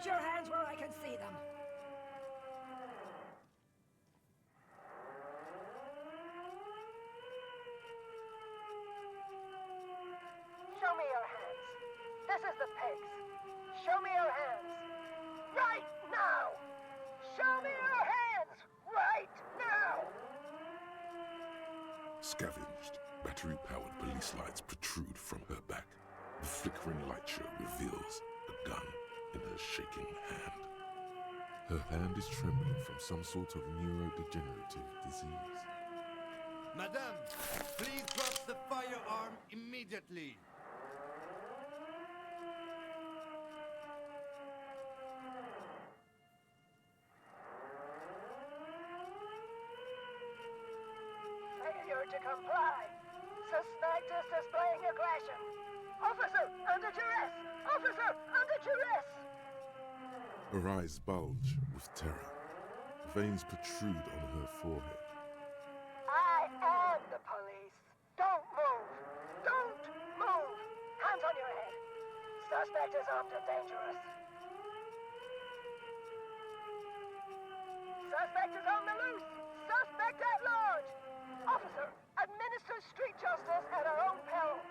Put your hands where I can see them. Show me your hands. This is the pigs. Show me your hands. Right now! Show me your hands! Right now! Scavenged, battery-powered police lights protrude from her back. The flickering light show reveals a gun in her shaking hand. Her hand is trembling from some sort of neurodegenerative disease. Madame, please drop the firearm immediately. Failure to comply. Suspect is displaying aggression. Officer, under duress! Officer, under duress! Her eyes bulge with terror. Veins protrude on her forehead. I am the police. Don't move. Don't move. Hands on your head. Suspect is armed and dangerous. Suspect is on the loose. Suspect at large. Officer, administer street justice at our own peril.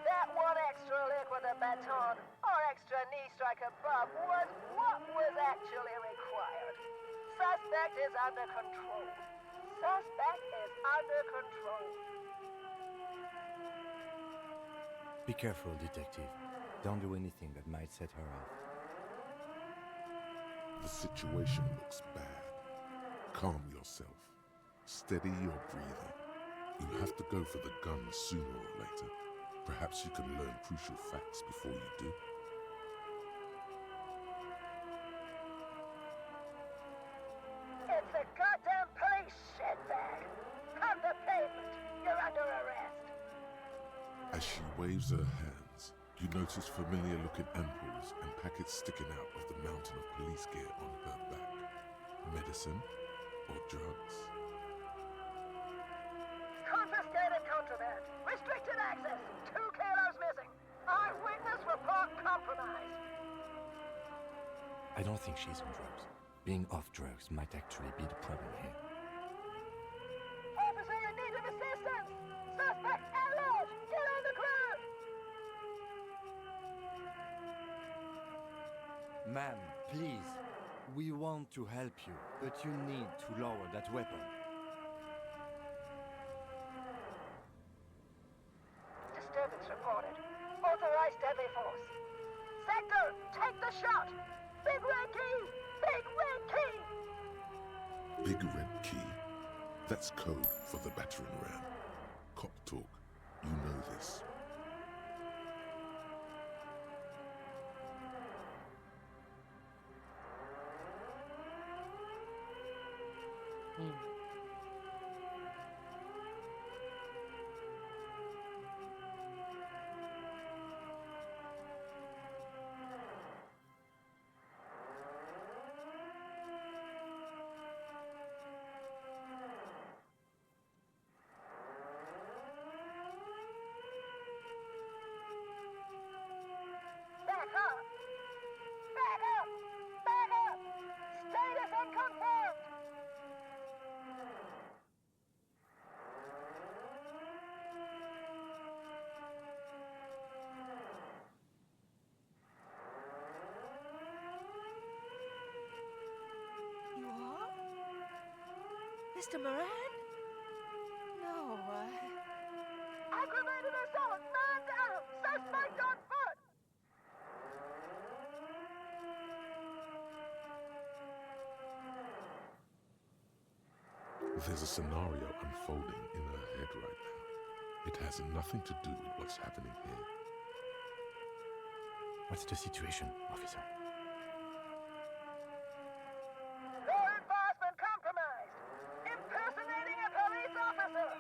That one extra lick with a baton or extra knee strike above was what was actually required. Suspect is under control. Suspect is under control. Be careful, detective. Don't do anything that might set her off. The situation looks bad. Calm yourself. Steady your breathing. You have to go for the gun sooner or later. Perhaps you can learn crucial facts before you do. It's a goddamn police shitbag. On the pavement. You're under arrest. As she waves her hands, you notice familiar-looking ampoules and packets sticking out of the mountain of police gear on her back. Medicine or drugs? Confiscated contraband. Restricted access. 2 kilos missing. Eyewitness report compromised. I don't think she's on drugs. Being off drugs might actually be the problem here. Officer in need of assistance. Suspect at large. Get on the ground. Ma'am, please. We want to help you, but you need to lower that weapon. Disturbance reported. Authorized deadly force. Sector, take the shot. Big red key. Big red key. Big red key. That's code for the battering ram. Cop talk. You know this. Back up. Back up. Back up. Status unconfirmed. You are? Mr. Moran? No, Aggravated assault. Man down. Suspect on foot. There's a scenario unfolding in her head right now. It has nothing to do with what's happening here. What's the situation, officer? Law enforcement compromised. Impersonating a police officer.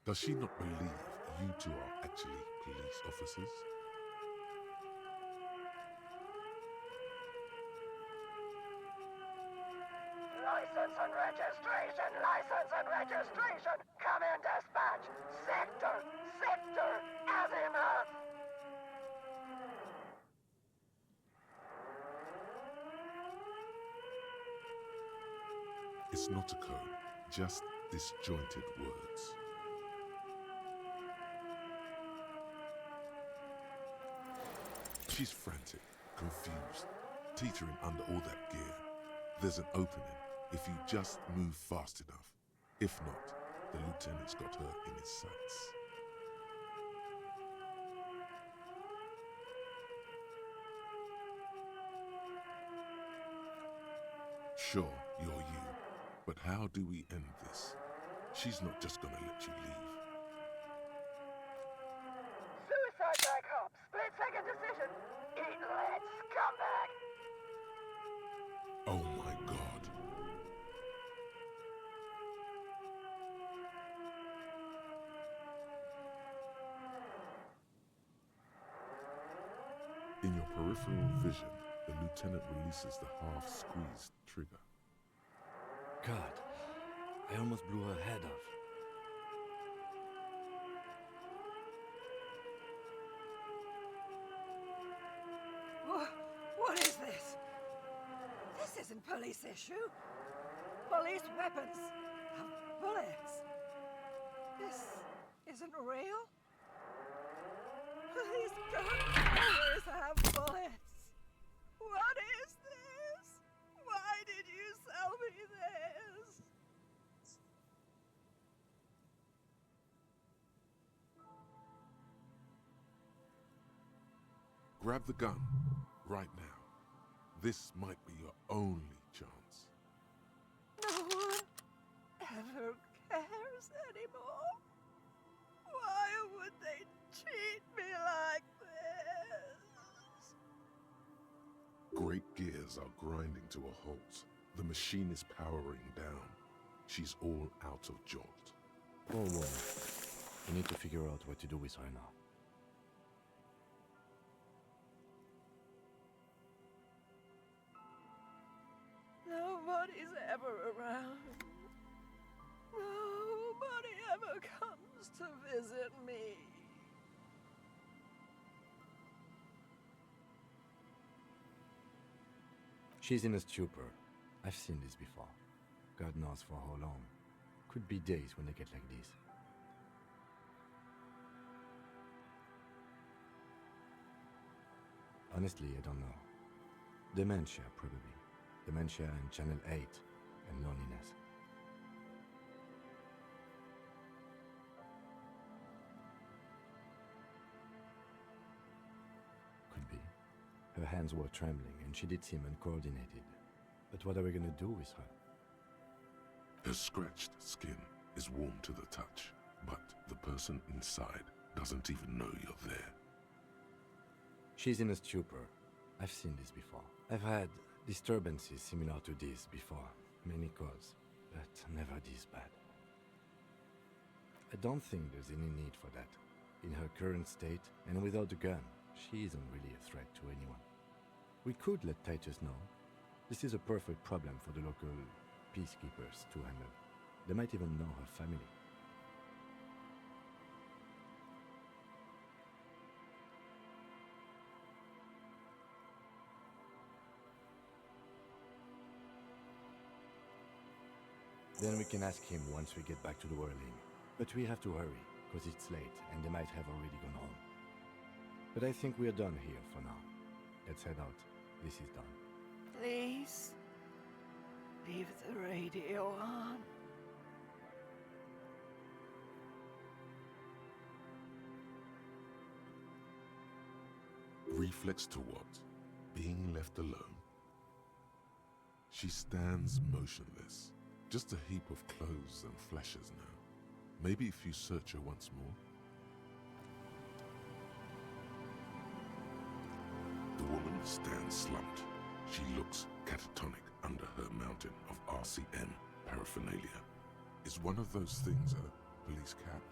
Does she not believe you two are actually police officers? License and registration. License and registration. Come in, dispatch. Sector. Sector. Azimuth. It's not a code, just disjointed words. She's frantic, confused, teetering under all that gear. There's an opening if you just move fast enough. If not, the lieutenant's got her in his sights. Sure, you're you, but how do we end this? She's not just gonna let you leave. Suicide by cop. Split-second decision. Eat lead, scumbag. Oh my god. In your peripheral vision, the lieutenant releases the half-squeezed trigger. God, I almost blew her head off. What is this? This isn't police issue. Police weapons have bullets. This isn't real. Police guns always have bullets. What is this? Why did you sell me this? Grab the gun, right now. This might be your only chance. No one ever cares anymore. Why would they treat me like this? Great gears are grinding to a halt. The machine is powering down. She's all out of jolt. Whoa, whoa. We need to figure out what to do with her now. Nobody's ever around. Nobody ever comes to visit me. She's in a stupor. I've seen this before. God knows for how long. Could be days when they get like this. Honestly, I don't know. Dementia, probably. Dementia and Channel 8 and loneliness. Could be. Her hands were trembling and she did seem uncoordinated. But what are we gonna do with her? Her scratched skin is warm to the touch, but the person inside doesn't even know you're there. She's in a stupor. I've seen this before. I've had disturbances similar to this before, many causes, but never this bad. I don't think there's any need for that. In her current state, and without the gun, she isn't really a threat to anyone. We could let Titus know. This is a perfect problem for the local peacekeepers to handle. They might even know her family. Then we can ask him once we get back to the whirling. But we have to hurry, because it's late and they might have already gone home. But I think we're done here for now. Let's head out. This is done. Please, leave the radio on. Reflex to what? Being left alone? She stands motionless. Just a heap of clothes and fleshes now. Maybe if you search her once more. The woman stands slumped. She looks catatonic under her mountain of RCM paraphernalia. Is one of those things a police cap?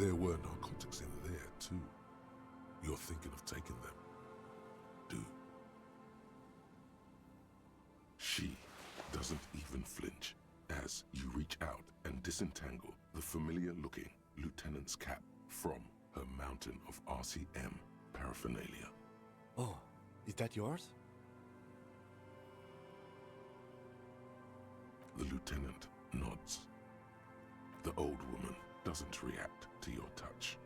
There were narcotics in there too. You're thinking of taking them? Do. She doesn't even flinch as you reach out and disentangle the familiar-looking lieutenant's cap from her mountain of RCM paraphernalia. Oh, is that yours? The lieutenant Lieutenant nods. The old woman doesn't react to your touch.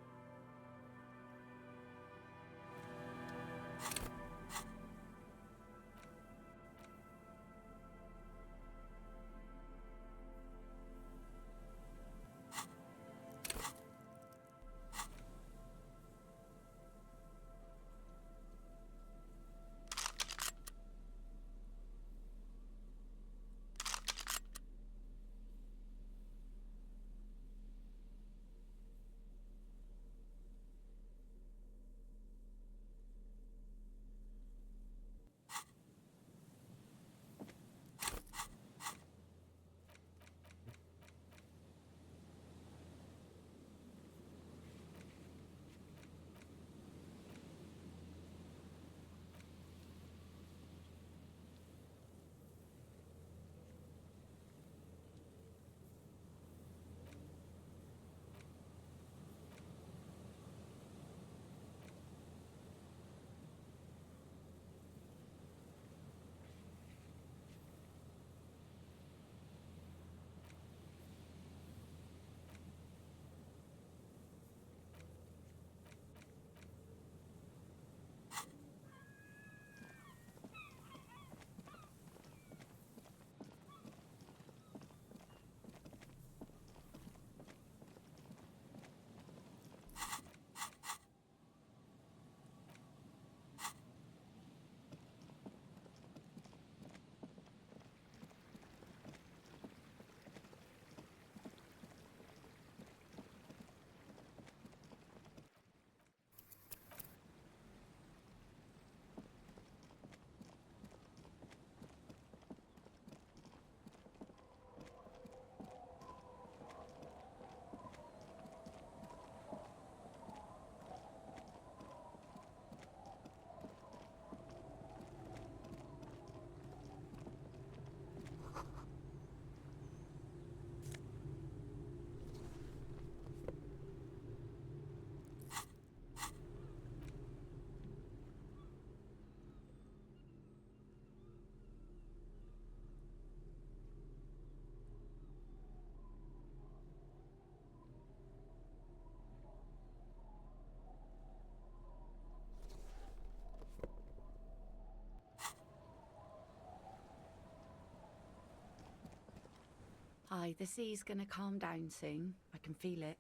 Hi, the sea's gonna calm down soon. I can feel it.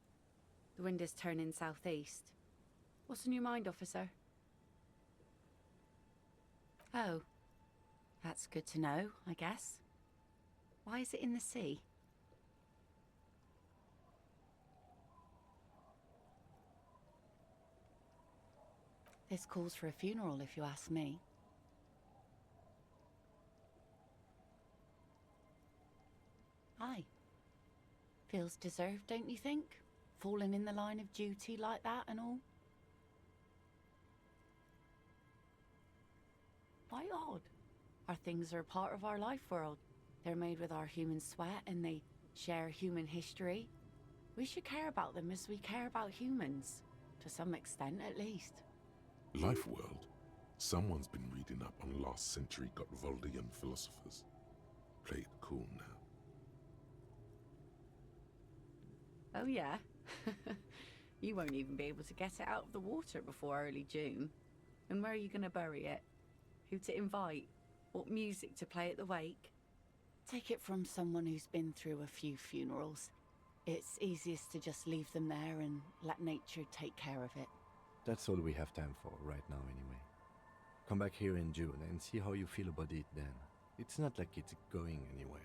The wind is turning southeast. What's on your mind, officer? Oh, that's good to know, I guess. Why is it in the sea? This calls for a funeral, if you ask me. Aye. Feels deserved, don't you think? Falling in the line of duty like that and all? Why odd? Our things are a part of our life world. They're made with our human sweat and they share human history. We should care about them as we care about humans. To some extent, at least. Life world. Someone's been reading up on last century Gotvaldian philosophers. Play it cool now. Oh yeah? You won't even be able to get it out of the water before early June. And where are you gonna bury it? Who to invite? What music to play at the wake? Take it from someone who's been through a few funerals. It's easiest to just leave them there and let nature take care of it. That's all we have time for right now anyway. Come back here in June and see how you feel about it then. It's not like it's going anywhere.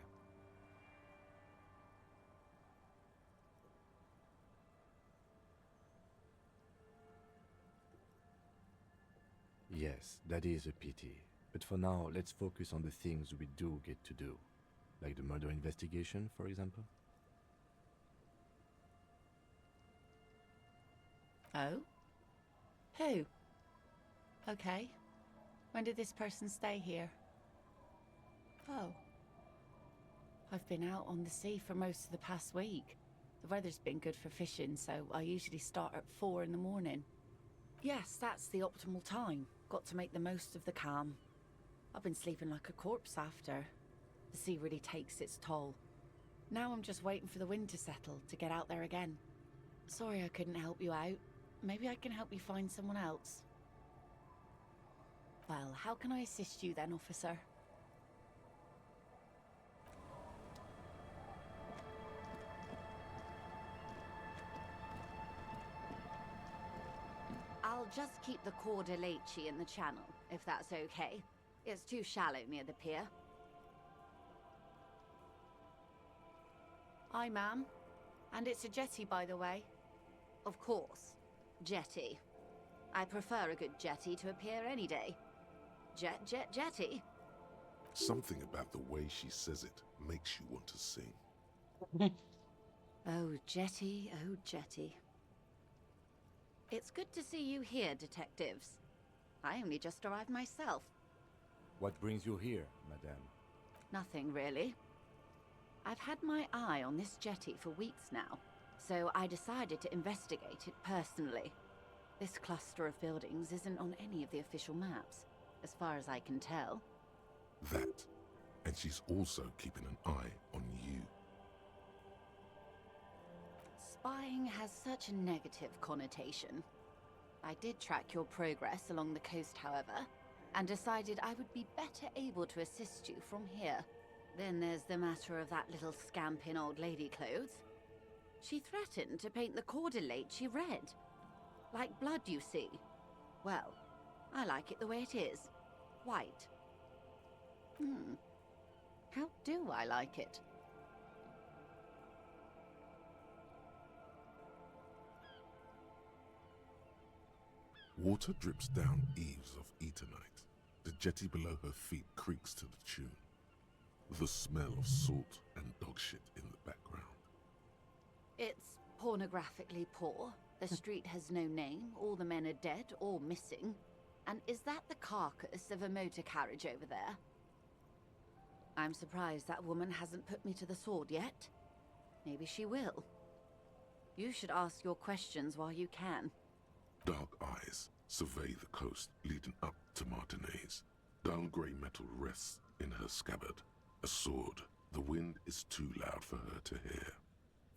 Yes, that is a pity. But for now, let's focus on the things we do get to do. Like the murder investigation, for example. Oh? Who? Okay. When did this person stay here? Oh. I've been out on the sea for most of the past week. The weather's been good for fishing, so I usually start at 4 in the morning. Yes, that's the optimal time. Got to make the most of the calm. I've been sleeping like a corpse after. The sea really takes its toll. Now I'm just waiting for the wind to settle to get out there again. Sorry I couldn't help you out. Maybe I can help you find someone else. Well, how can I assist you then, officer? I'll just keep the Corda Lacey in the channel, if that's okay. It's too shallow near the pier. Aye, ma'am. And it's a jetty, by the way. Of course. Jetty. I prefer a good jetty to a pier any day. Jetty? Something about the way she says it makes you want to sing. Oh, Jetty, oh, Jetty. It's good to see you here, detectives. I only just arrived myself. What brings you here, madame? Nothing, really. I've had my eye on this jetty for weeks now, so I decided to investigate it personally. This cluster of buildings isn't on any of the official maps, as far as I can tell. That. And she's also keeping an eye on you. Spying has such a negative connotation. I did track your progress along the coast, however, and decided I would be better able to assist you from here. Then there's the matter of that little scamp in old lady clothes. She threatened to paint the Cordelate red. Like blood, you see. Well, I like it the way it is. White. How do I like it? Water drips down eaves of Eternite. The jetty below her feet creaks to the tune. The smell of salt and dog shit in the background. It's pornographically poor. The street has no name, all the men are dead or missing. And is that the carcass of a motor carriage over there? I'm surprised that woman hasn't put me to the sword yet. Maybe she will. You should ask your questions while you can. Dark eyes survey the coast leading up to Martinez. Dull grey metal rests in her scabbard. A sword. The wind is too loud for her to hear.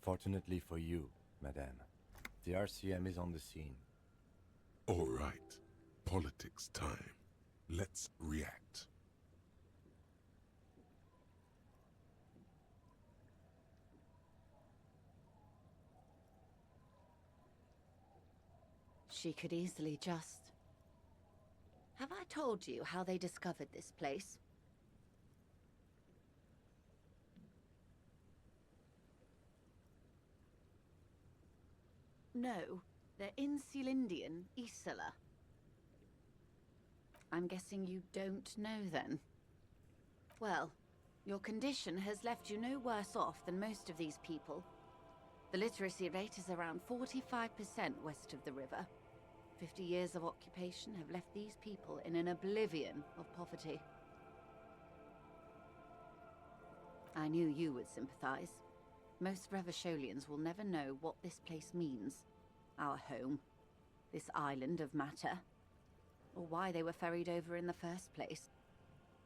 Fortunately for you, madame, the RCM is on the scene. All right. Politics time. Let's react. She could easily just... Have I told you how they discovered this place? No, they're in Celindian, Isola. I'm guessing you don't know then. Well, your condition has left you no worse off than most of these people. The literacy rate is around 45% west of the river. 50 years of occupation have left these people in an oblivion of poverty. I knew you would sympathize. Most Revacholians will never know what this place means. Our home. This island of matter. Or why they were ferried over in the first place.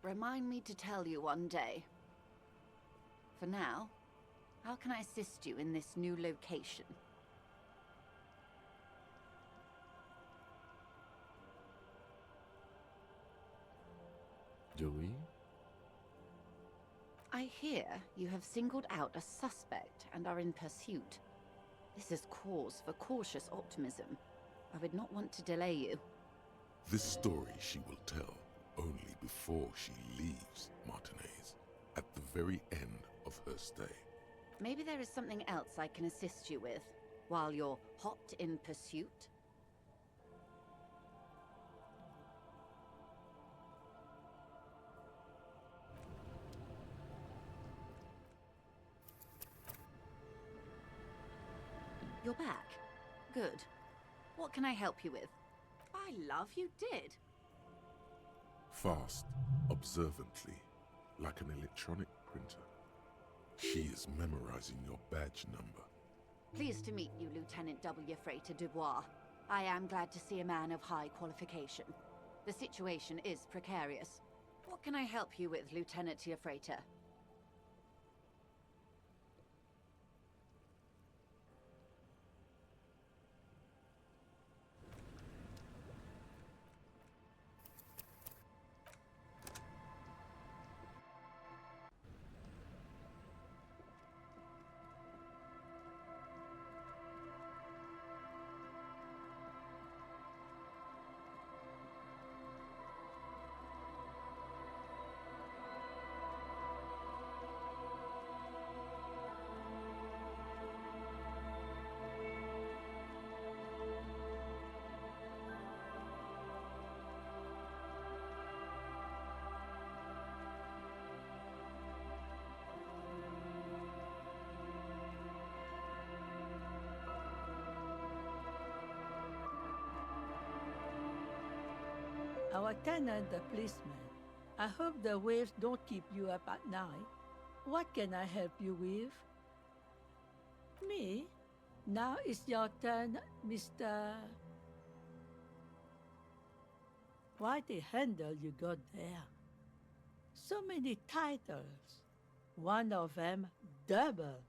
Remind me to tell you one day. For now, how can I assist you in this new location? Do we? I hear you have singled out a suspect and are in pursuit. This is cause for cautious optimism. I would not want to delay you. This story she will tell only before she leaves Martinez, at the very end of her stay. Maybe there is something else I can assist you with, while you're hot in pursuit? You're back. Good. What can I help you with? I love you did. Fast, observantly, like an electronic printer. She is memorizing your badge number. Pleased to meet you, Lieutenant W. Freighter Dubois. I am glad to see a man of high qualification. The situation is precarious. What can I help you with, Lieutenant Freighter? our tenant, the policeman. I hope the waves don't keep you up at night. What can I help you with? Me? Now it's your turn, Mr. What a handle you got there. So many titles. One of them double.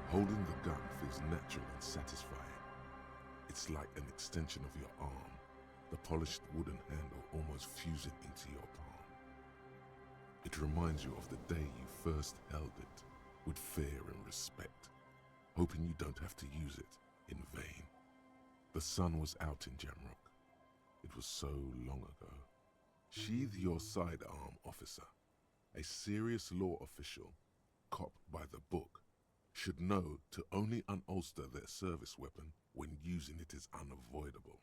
Holding the gun feels natural and satisfying. It's like an extension of your arm, the polished wooden handle almost fusing into your palm. It reminds you of the day you first held it, with fear and respect, hoping you don't have to use it in vain. The sun was out in Jamrock. It was so long ago. Sheathe your sidearm, officer. A serious law official, cop by the book, should know to only unholster their service weapon when using it is unavoidable.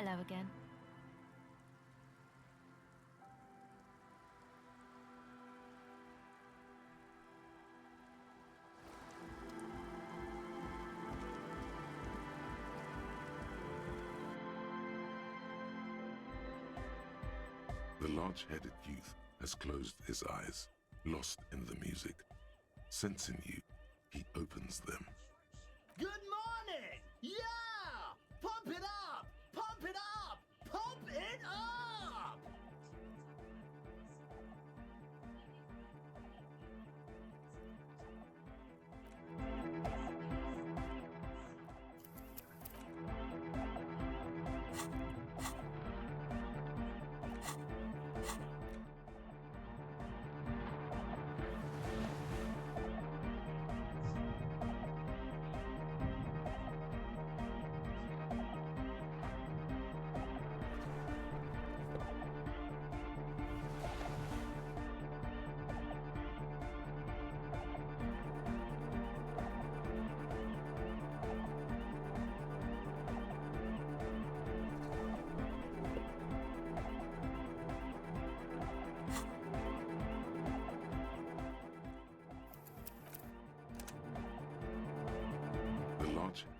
Hello again. The large-headed youth has closed his eyes, lost in the music. Sensing you, he opens them. Good morning! Yeah! Pump it up! Pump it up! Pump it up!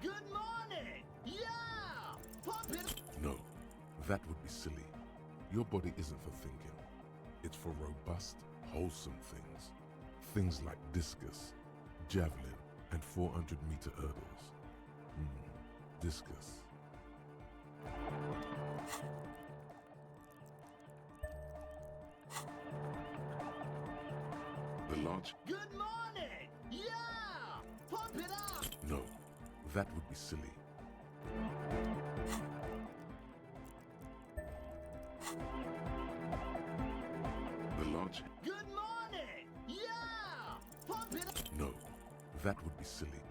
Good morning! Yeah! Pump it! No, that would be silly. Your body isn't for thinking. It's for robust, wholesome things. Things like discus, javelin, and 400-meter hurdles. Discus. The large... Good morning! Yeah! Pump it up! No, that would be silly. The large... Good morning! Yeah! Pump it up! No, that would be silly.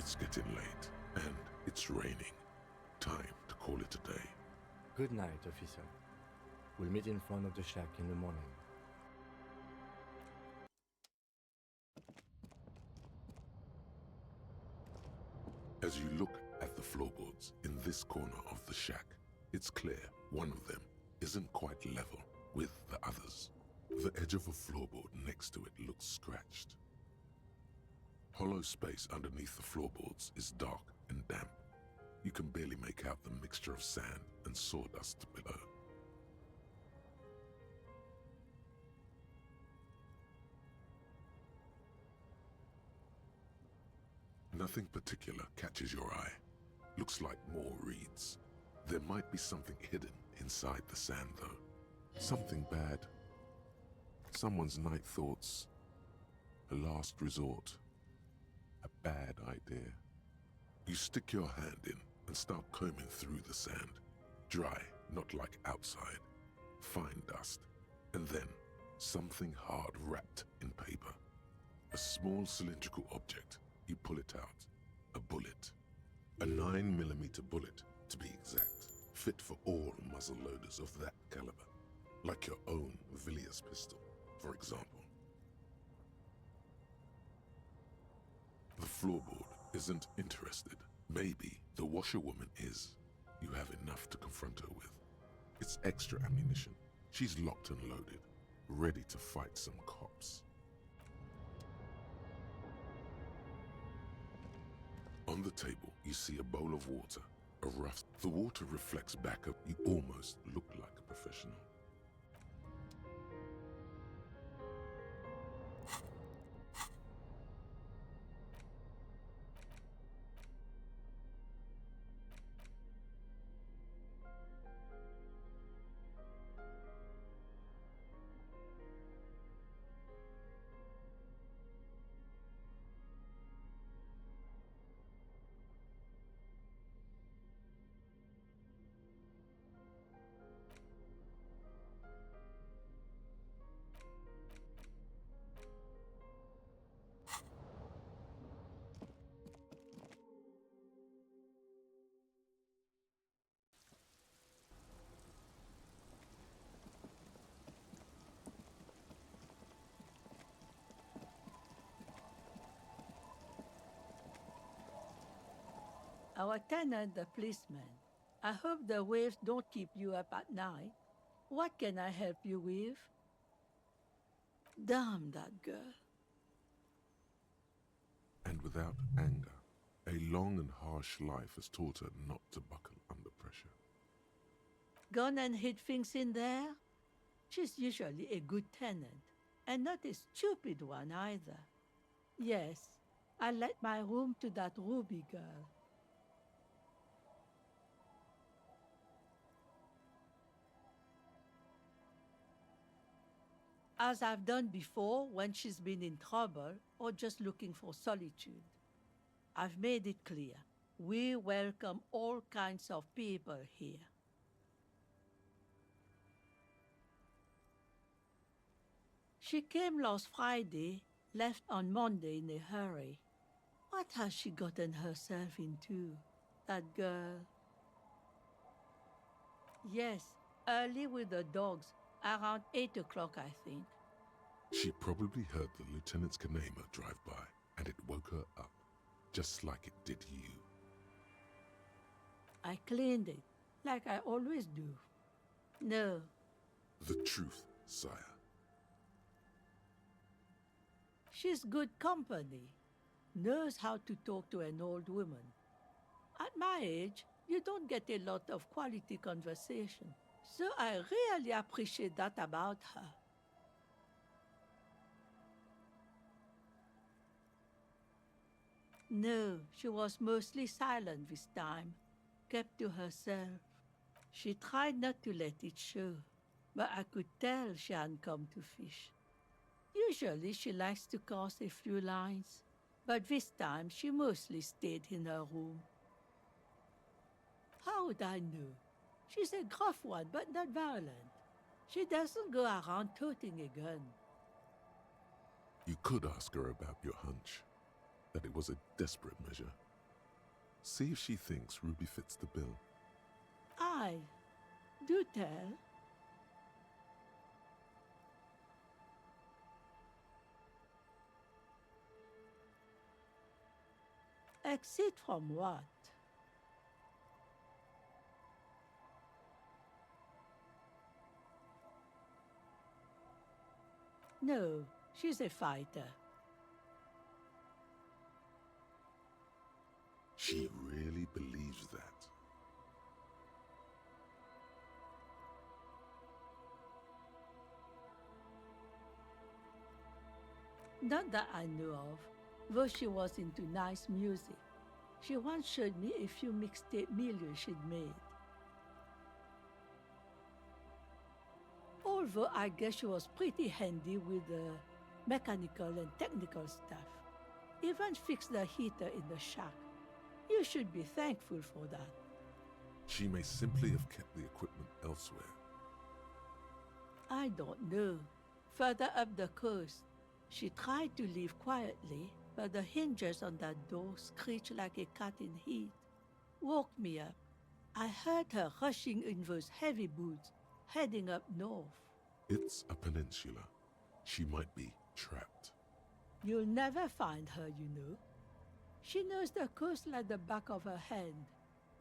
It's getting late, and it's raining. Time to call it a day. Good night, officer. We'll meet in front of the shack in the morning. As you look at the floorboards in this corner of the shack, it's clear one of them isn't quite level with the others. The edge of a floorboard next to it looks scratched. Hollow space underneath the floorboards is dark and damp. You can barely make out the mixture of sand and sawdust below. Nothing particular catches your eye. Looks like more reeds. There might be something hidden inside the sand, though. Something bad. Someone's night thoughts. A last resort. A bad idea. You stick your hand in and start combing through the sand. Dry, not like outside. Fine dust. And then, something hard wrapped in paper. A small cylindrical object. You pull it out. A bullet. A 9mm bullet, to be exact. Fit for all muzzle loaders of that caliber. Like your own Villiers pistol, for example. The floorboard isn't interested. Maybe the washerwoman is. You have enough to confront her with. It's extra ammunition. She's locked and loaded, ready to fight some cops. On the table, you see a bowl of water, a rough. The water reflects back up. You almost look like a professional. Our tenant, the policeman. I hope the waves don't keep you up at night. What can I help you with? Damn that girl. And without anger, a long and harsh life has taught her not to buckle under pressure. Gone and hid things in there? She's usually a good tenant, and not a stupid one either. Yes, I let my room to that Ruby girl. As I've done before when she's been in trouble or just looking for solitude. I've made it clear, we welcome all kinds of people here. She came last Friday, left on Monday in a hurry. What has she gotten herself into, that girl? Yes, early with the dogs, around 8 o'clock, I think. She probably heard the lieutenant's Kanema drive by, and it woke her up, just like it did you. I cleaned it, like I always do. No. The truth, sire. She's good company. Knows how to talk to an old woman. At my age, you don't get a lot of quality conversation. So I really appreciate that about her. No, she was mostly silent this time, kept to herself. She tried not to let it show, but I could tell she hadn't come to fish. Usually she likes to cast a few lines, but this time she mostly stayed in her room. How would I know? She's a gruff one, but not violent. She doesn't go around toting a gun. You could ask her about your hunch, that it was a desperate measure. See if she thinks Ruby fits the bill. Aye, do tell. Exit from what? No, she's a fighter. She really believes that. Not that I know of, though she was into nice music. She once showed me a few mixtape millions she'd made. Although I guess she was pretty handy with the mechanical and technical stuff. Even fixed the heater in the shack. You should be thankful for that. She may simply have kept the equipment elsewhere. I don't know. Further up the coast, she tried to leave quietly, but the hinges on that door screeched like a cat in heat. Woke me up. I heard her rushing in those heavy boots, heading up north. It's a peninsula. She might be trapped. You'll never find her, you know. She knows the coast like the back of her hand.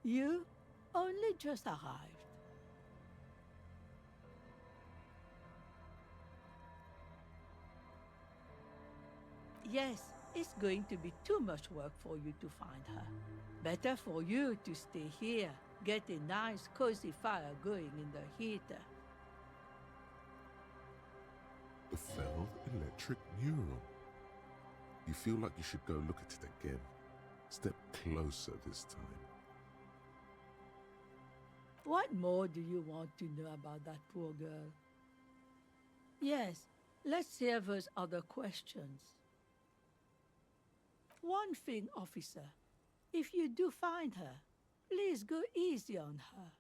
You only just arrived. Yes, it's going to be too much work for you to find her. Better for you to stay here, get a nice cozy fire going in the heater. The Feld electric mural. You feel like you should go look at it again. Step closer this time. What more do you want to know about that poor girl? Yes, let's hear those other questions. One thing, officer. If you do find her, please go easy on her.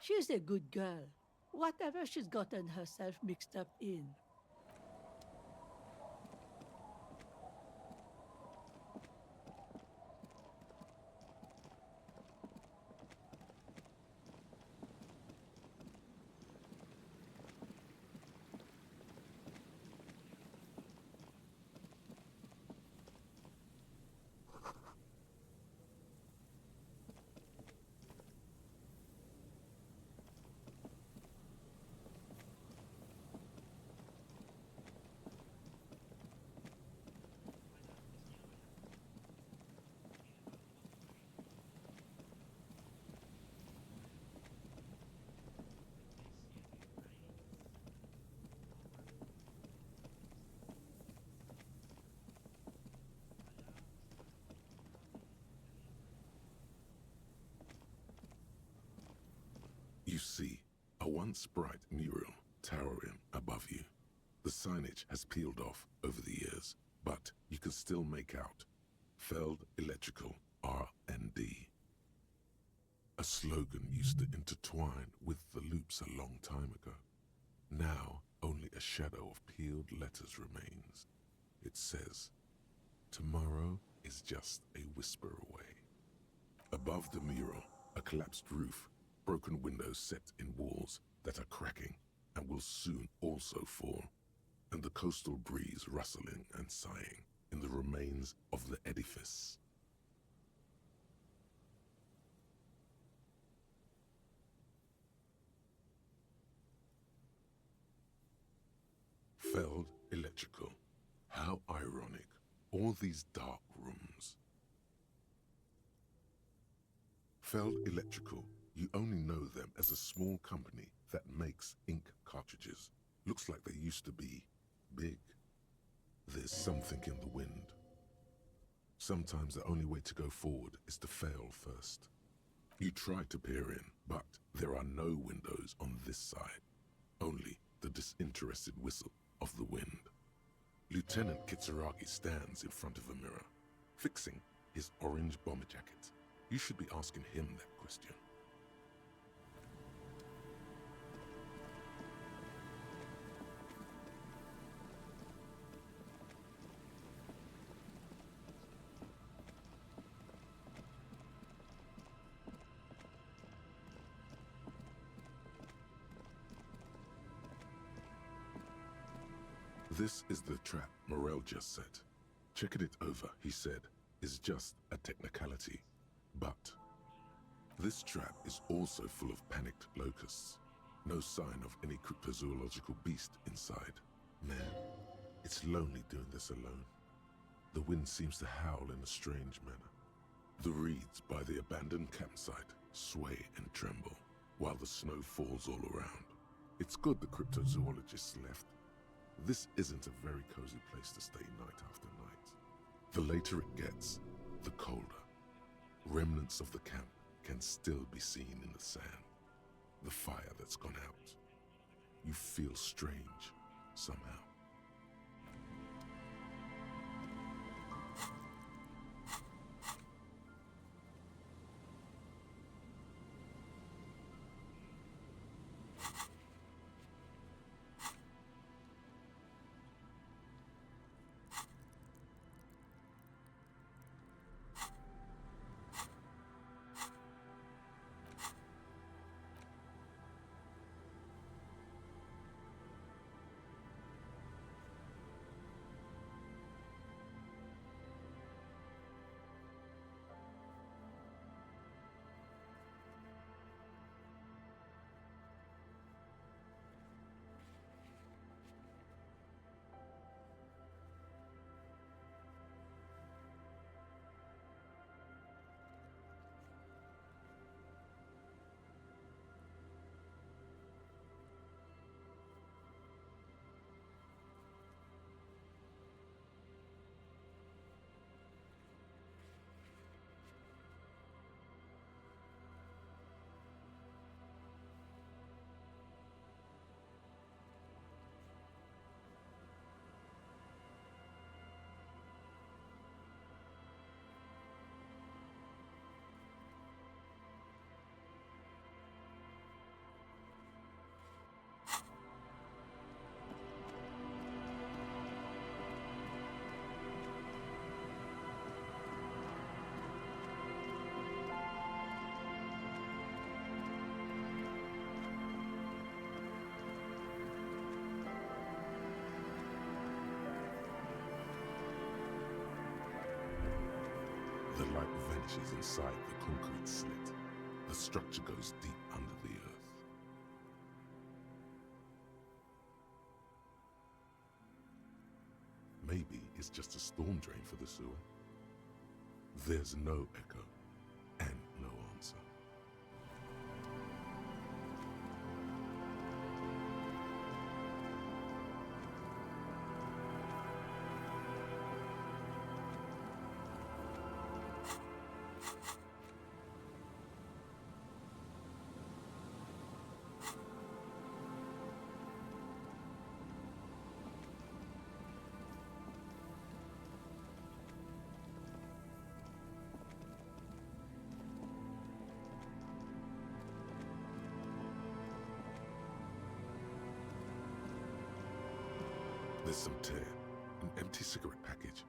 She's a good girl, whatever she's gotten herself mixed up in. You see a once bright mural towering above you. The signage has peeled off over the years, but you can still make out Feld Electrical R&D. A slogan used to intertwine with the loops a long time ago. Now only a shadow of peeled letters remains. It says, "Tomorrow is just a whisper away." Above the mural, a collapsed roof, broken windows set in walls that are cracking and will soon also fall, and the coastal breeze rustling and sighing in the remains of the edifice. Feld Electrical. How ironic. All these dark rooms. Feld Electrical. You only know them as a small company that makes ink cartridges. Looks like they used to be big. There's something in the wind. Sometimes the only way to go forward is to fail first. You try to peer in, but there are no windows on this side. Only the disinterested whistle of the wind. Lieutenant Kitsuragi stands in front of a mirror, fixing his orange bomber jacket. You should be asking him that question. This is the trap Morel just set. Checking it over, he said, is just a technicality. But this trap is also full of panicked locusts. No sign of any cryptozoological beast inside. Man, it's lonely doing this alone. The wind seems to howl in a strange manner. The reeds by the abandoned campsite sway and tremble, while the snow falls all around. It's good the cryptozoologists left. This isn't a very cozy place to stay night after night. The later it gets, the colder. Remnants of the camp can still be seen in the sand. The fire that's gone out. You feel strange, somehow. The light vanishes inside the concrete slit. The structure goes deep under the earth. Maybe it's just a storm drain for the sewer. There's no echo and no answer. There's some tear, an empty cigarette package.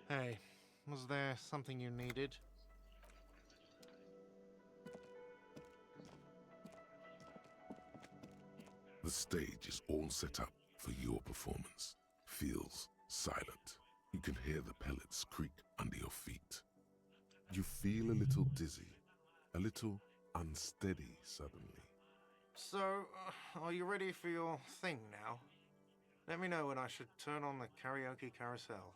Hey, was there something you needed? The stage is all set up for your performance. Feels silent, You can hear the pellets creak under your feet. You feel a little dizzy, a little unsteady suddenly. So, are you ready for your thing now? Let me know when I should turn on the karaoke carousel.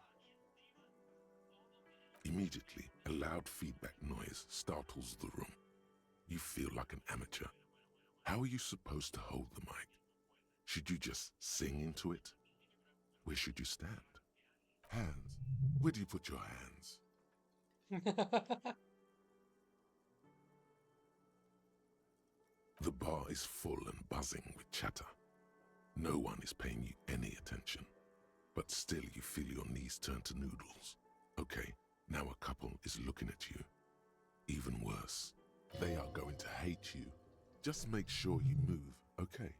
Immediately, a loud feedback noise startles the room. You feel like an amateur. How are you supposed to hold the mic? Should you just sing into it? Where should you stand? Hands. Where do you put your hands? The bar is full and buzzing with chatter. No one is paying you any attention. But still you feel your knees turn to noodles. Okay, now a couple is looking at you. Even worse, they are going to hate you. Just make sure you move, okay?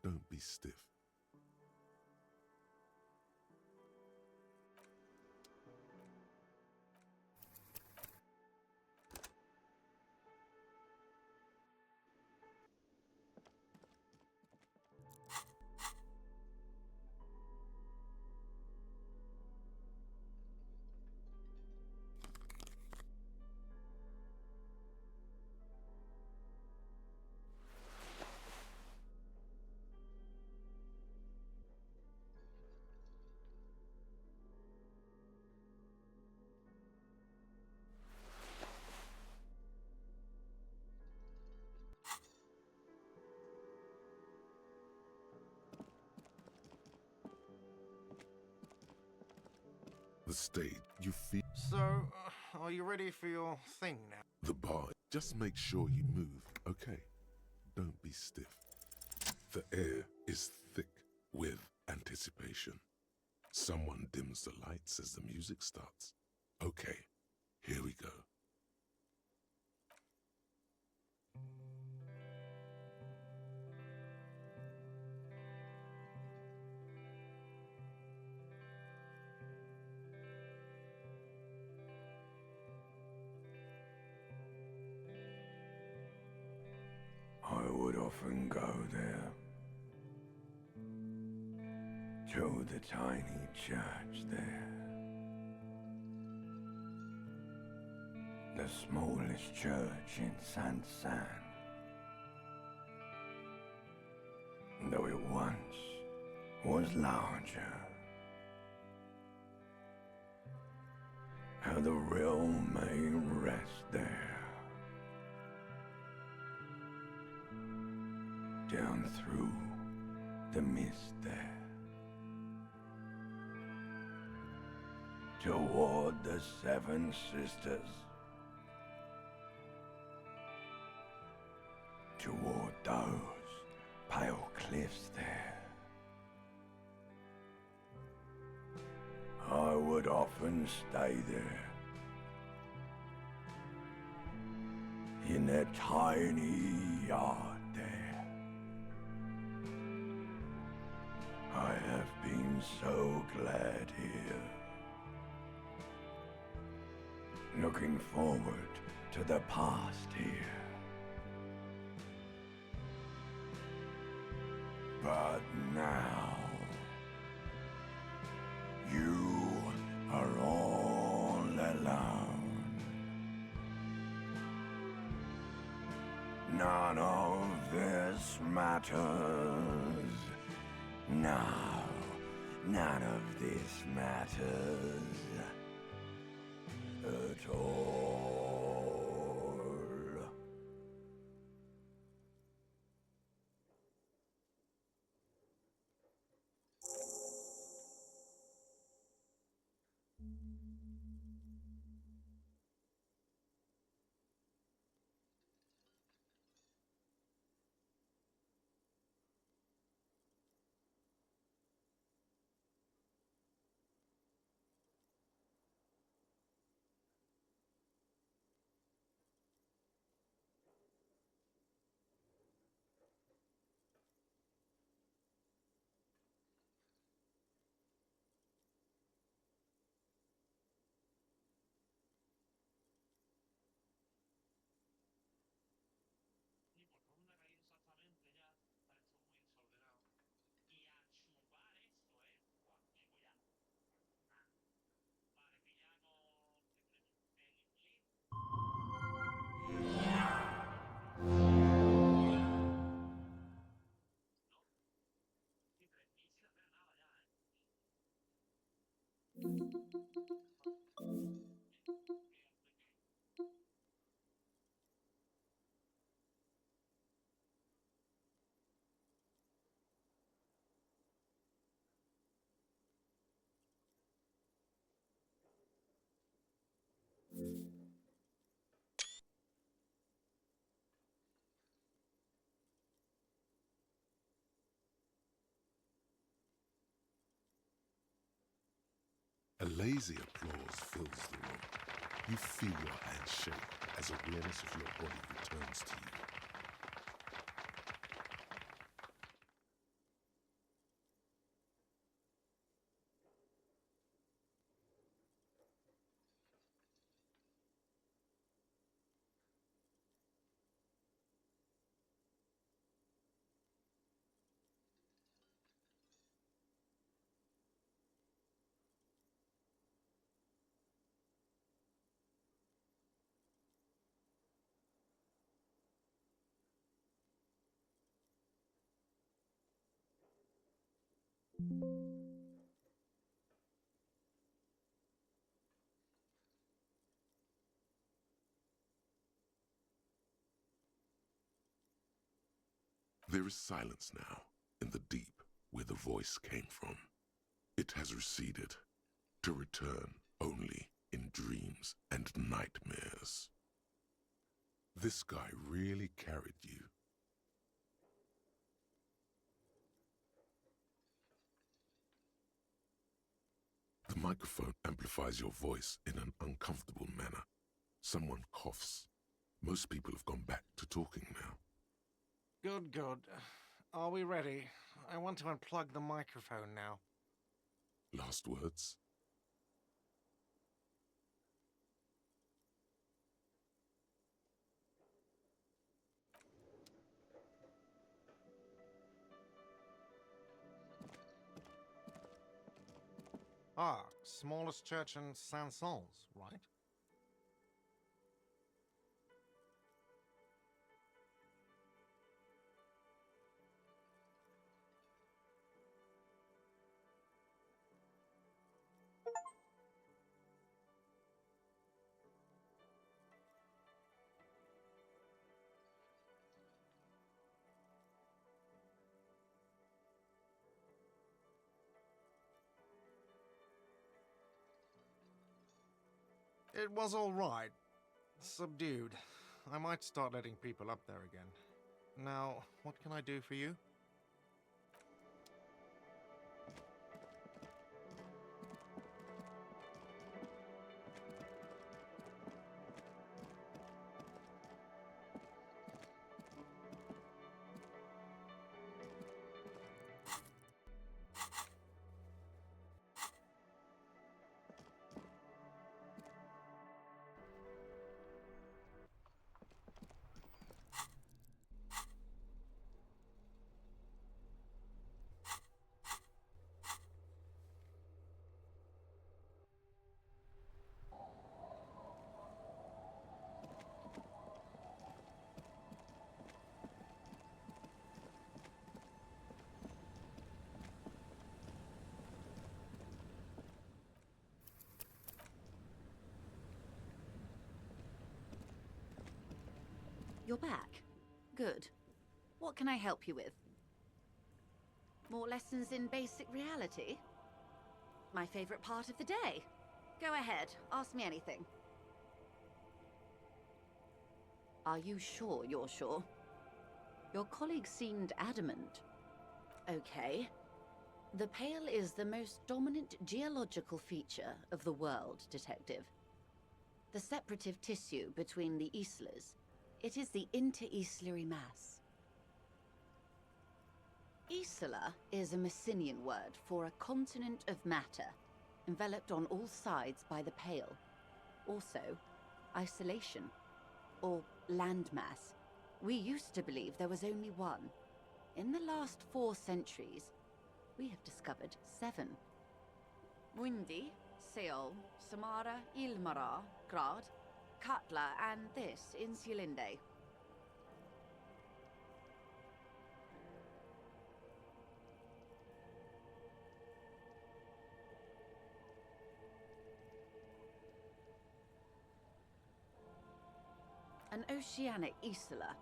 Don't be stiff. The stage, you feel... So, are you ready for your thing now? The bar, just make sure you move, okay? Don't be stiff. The air is thick with anticipation. Someone dims the lights as the music starts. Okay, here we go. I would often go there, to the tiny church there, the smallest church in Saint-San, though it once was larger. How the realm may rest there. Down through the mist there, toward the Seven Sisters, toward those pale cliffs there. I would often stay there, in that tiny yard there. I have been so glad here, looking forward to the past here. But now, you are all alone. None of this matters. No, none of this matters at all. A lazy applause fills the room. You feel your hands shake as awareness of your body returns to you. There is silence now in the deep where the voice came from. It has receded, to return only in dreams and nightmares. This guy really carried you. The microphone amplifies your voice in an uncomfortable manner. Someone coughs. Most people have gone back to talking now. Good, good. Are we ready? I want to unplug the microphone now. Last words? Ah, smallest church in Saint-Saëns, right? It was all right. Subdued. I might start letting people up there again. Now, what can I do for you? You're back. Good. What can I help you with? More lessons in basic reality? My favorite part of the day. Go ahead, ask me anything. Are you sure you're sure? Your colleague seemed adamant. Okay. The Pale is the most dominant geological feature of the world, Detective. The separative tissue between the islas. It is the inter-islary mass. Isla is a Messinian word for a continent of matter, enveloped on all sides by the Pale. Also, isolation, or landmass. We used to believe there was only one. In the last 4 centuries, we have discovered 7. Windy, Seol, Samara, Ilmara, Grad, Katla, and this in Sulinde. an oceanic isla.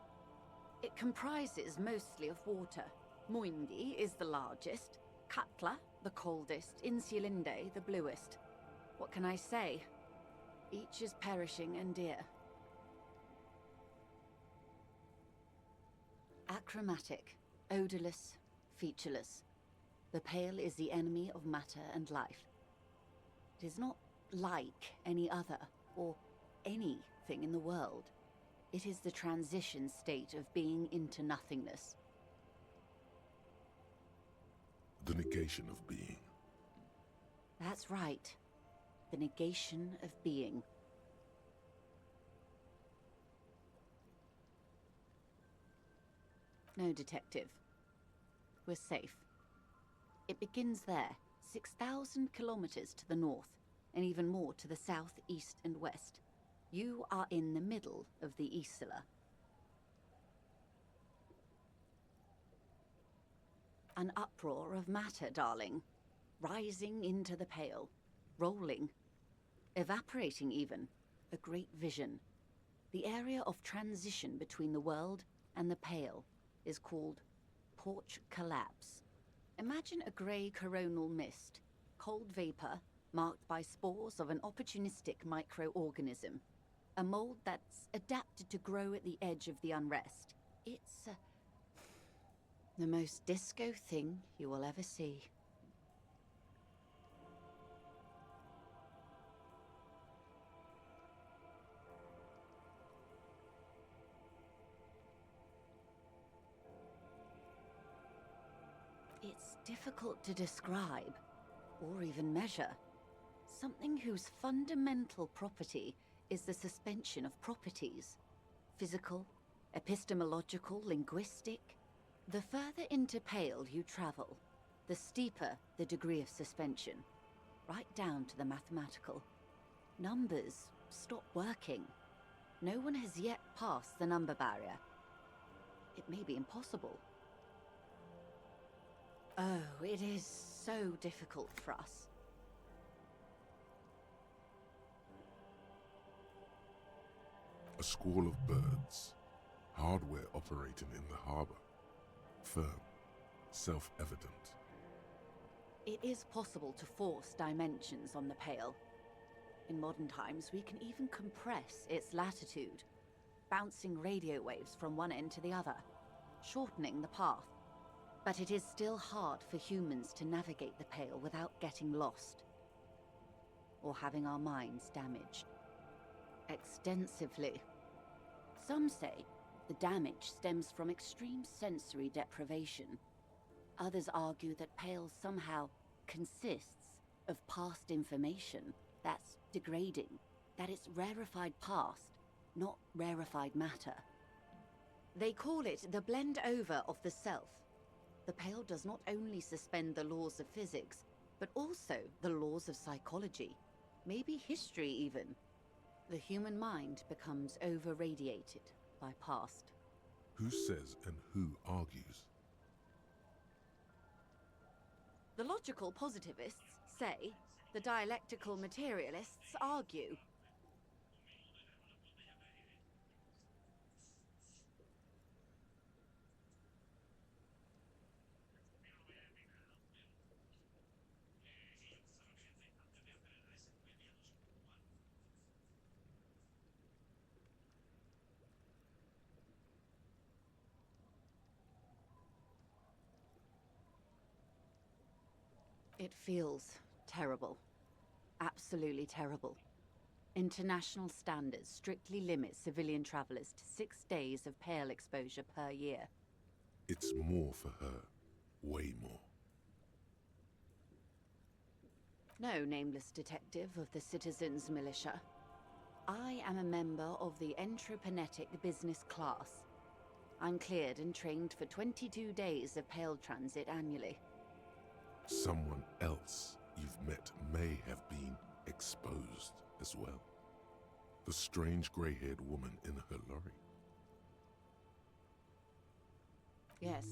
It comprises mostly of water. Muindi is the largest, Katla the coldest, Insulinde the bluest. What can I say? Each is perishing and dear. Achromatic, odorless, featureless. The Pale is the enemy of matter and life. It is not like any other, or anything in the world. It is the transition state of being into nothingness. The negation of being. That's right. The negation of being. No, Detective. We're safe. It begins there, 6,000 kilometers to the north, and even more to the south, east, and west. You are in the middle of the Isla. An uproar of matter, darling. Rising into the Pale. Rolling. Evaporating even. A great vision. The area of transition between the world and the Pale is called Porch Collapse. Imagine a grey coronal mist. Cold vapor marked by spores of an opportunistic microorganism. A mold that's adapted to grow at the edge of the unrest. It's the most disco thing you will ever see. It's difficult to describe, or even measure. Something whose fundamental property is the suspension of properties. Physical, epistemological, linguistic. The further into Pale you travel, the steeper the degree of suspension. Right down to the mathematical. Numbers stop working. No one has yet passed the number barrier. It may be impossible. Oh, it is so difficult for us. A squall of birds. Hardware operating in the harbor. Firm. Self-evident. It is possible to force dimensions on the Pale. In modern times, we can even compress its latitude, bouncing radio waves from one end to the other, shortening the path. But it is still hard for humans to navigate the Pale without getting lost, or having our minds damaged. Extensively. Some say the damage stems from extreme sensory deprivation. Others argue that Pale somehow consists of past information that's degrading, that it's rarefied past, not rarefied matter. They call it the blend over of the self. The Pale does not only suspend the laws of physics, but also the laws of psychology, maybe history even. The human mind becomes over-radiated by past. Who says and who argues? The logical positivists say, the dialectical materialists argue. It feels terrible. Absolutely terrible. International standards strictly limit civilian travelers to 6 days of Pale exposure per year. It's more for her. Way more. No, nameless detective of the Citizens Militia. I am a member of the Entropanetic Business Class. I'm cleared and trained for 22 days of Pale transit annually. Someone else you've met may have been exposed as well. The strange grey-haired woman in her lorry. Yes,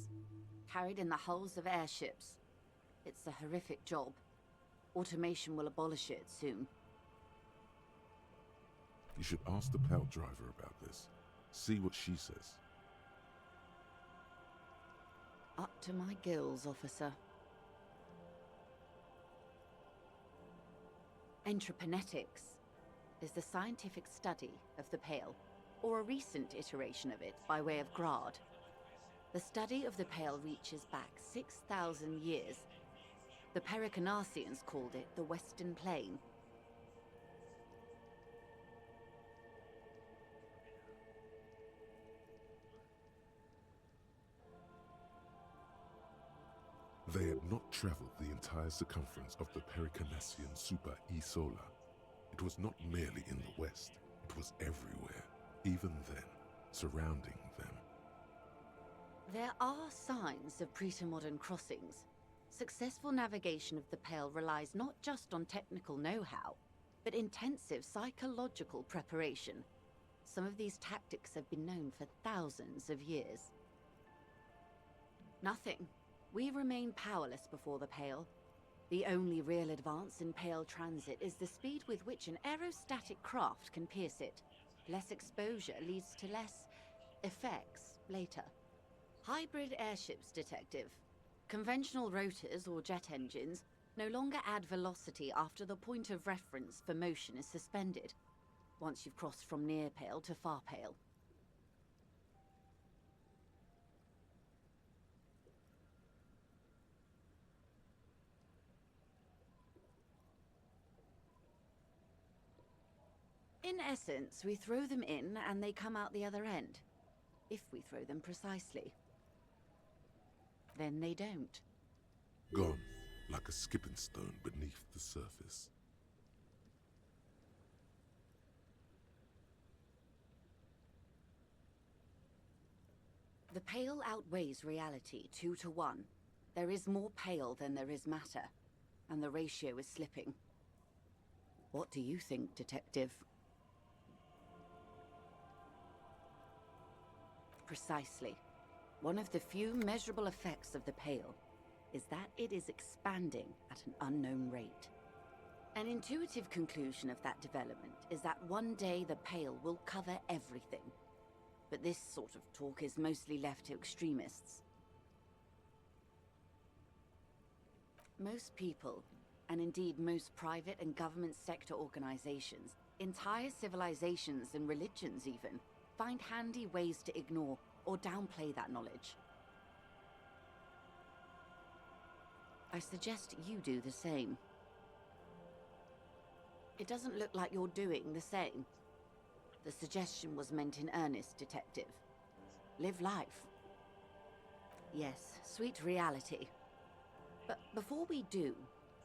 carried in the hulls of airships. It's a horrific job. Automation will abolish it soon. You should ask the Pale driver about this. See what she says. Up to my gills, officer. Entreponetics is the scientific study of the Pale, or a recent iteration of it by way of Grad. The study of the Pale reaches back 6,000 years. The Pericarnassians called it the Western Plain. They had not traveled the entire circumference of the Pericarnassian Super E Solar. It was not merely in the west, it was everywhere, even then, surrounding them. There are signs of pre-modern crossings. Successful navigation of the Pale relies not just on technical know-how, but intensive psychological preparation. Some of these tactics have been known for thousands of years. Nothing. We remain powerless before the Pale. The only real advance in Pale transit is the speed with which an aerostatic craft can pierce it. Less exposure leads to less effects later. Hybrid airships, Detective. Conventional rotors or jet engines no longer add velocity after the point of reference for motion is suspended, once you've crossed from near Pale to far Pale. In essence, we throw them in and they come out the other end. If we throw them precisely. Then they don't. Gone, like a skipping stone beneath the surface. The Pale outweighs reality 2 to 1. There is more Pale than there is matter, and the ratio is slipping. What do you think, Detective? Precisely. One of the few measurable effects of the Pale is that it is expanding at an unknown rate. An intuitive conclusion of that development is that one day the Pale will cover everything. But this sort of talk is mostly left to extremists. Most people, and indeed most private and government sector organizations, entire civilizations and religions even, find handy ways to ignore or downplay that knowledge. I suggest you do the same. It doesn't look like you're doing the same. The suggestion was meant in earnest, Detective. Live life. Yes, sweet reality. But before we do,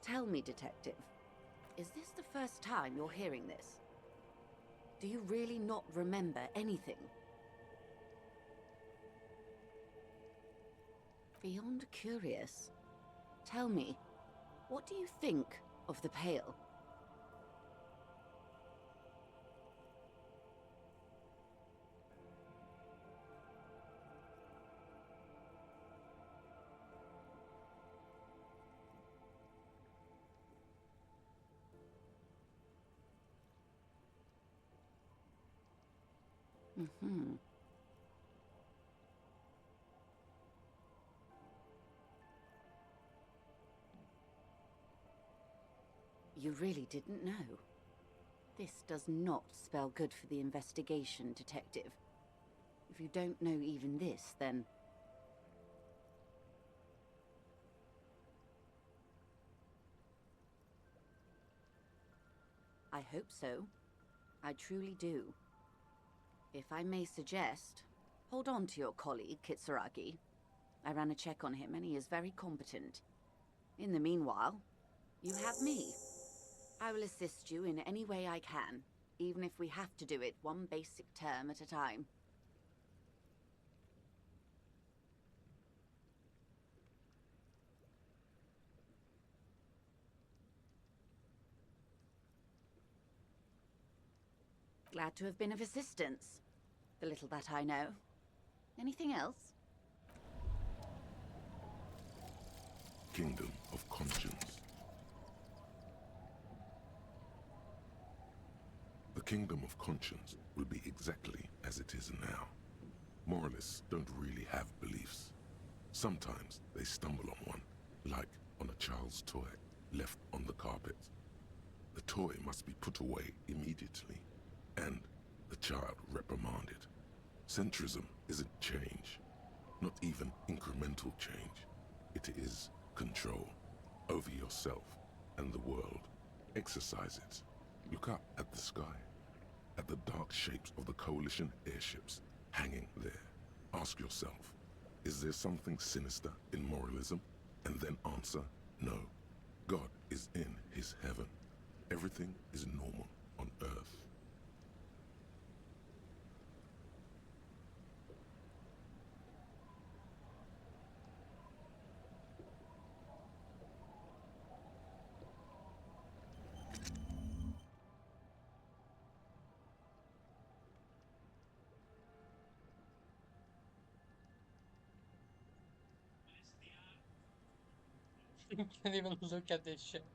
tell me, Detective, is this the first time you're hearing this? Do you really not remember anything? Beyond curious. Tell me, what do you think of the Pale? Mm-hmm. You really didn't know. This does not spell good for the investigation, Detective. If you don't know even this, then... I hope so. I truly do. If I may suggest, hold on to your colleague, Kitsuragi. I ran a check on him and he is very competent. In the meanwhile, you have me. I will assist you in any way I can, even if we have to do it one basic term at a time. Glad to have been of assistance. The little that I know. Anything else? Kingdom of Conscience. The kingdom of conscience will be exactly as it is now. Moralists don't really have beliefs. Sometimes they stumble on one, like on a child's toy left on the carpet. The toy must be put away immediately, and the child reprimanded. Centrism isn't change, not even incremental change. It is control over yourself and the world. Exercise it. Look up at the sky, at the dark shapes of the coalition airships hanging there. Ask yourself, is there something sinister in moralism? And then answer, no. God is in his heaven. Everything is normal on earth. Can't even look at this shit.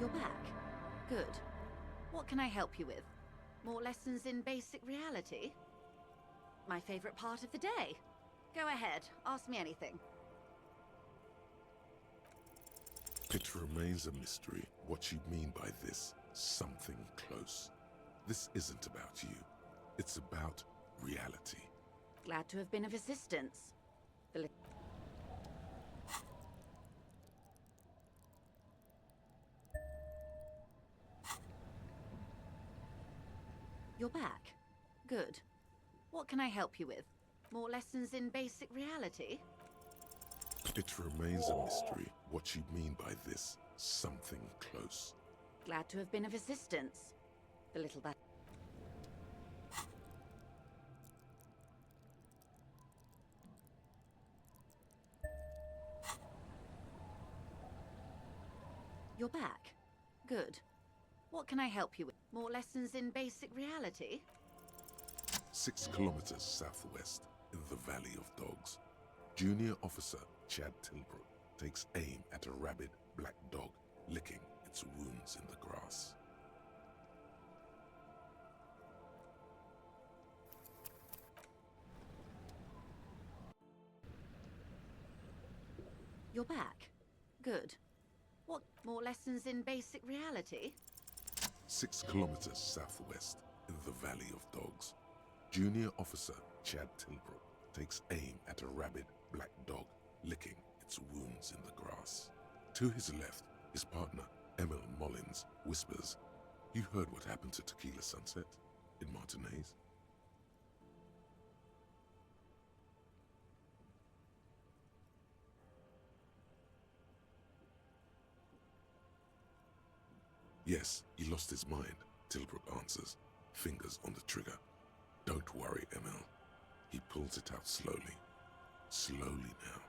You're back. Good. What can I help you with? More lessons in basic reality? My favorite part of the day. Go ahead, ask me anything. It remains a mystery what you mean by this something close. This isn't about you. It's about reality. Glad to have been of assistance. The You're back. Good. What can I help you with? More lessons in basic reality? It remains a mystery what you mean by this something close. Glad to have been of assistance. The little bat. You're back. Good. What can I help you with? More lessons in basic reality? 6 kilometers southwest, in the Valley of Dogs, Junior Officer Chad Tilbrook takes aim at a rabid black dog licking its wounds in the grass. You're back. Good. What, more lessons in basic reality? 6 kilometers southwest, in the Valley of Dogs, Junior Officer Chad Tilbrook takes aim at a rabid black dog licking its wounds in the grass. To his left, his partner, Emil Mullins, whispers, "You heard what happened to Tequila Sunset in Martinez?" "Yes, he lost his mind," Tilbrook answers, fingers on the trigger. "Don't worry, Emil." He pulls it out slowly. Slowly now.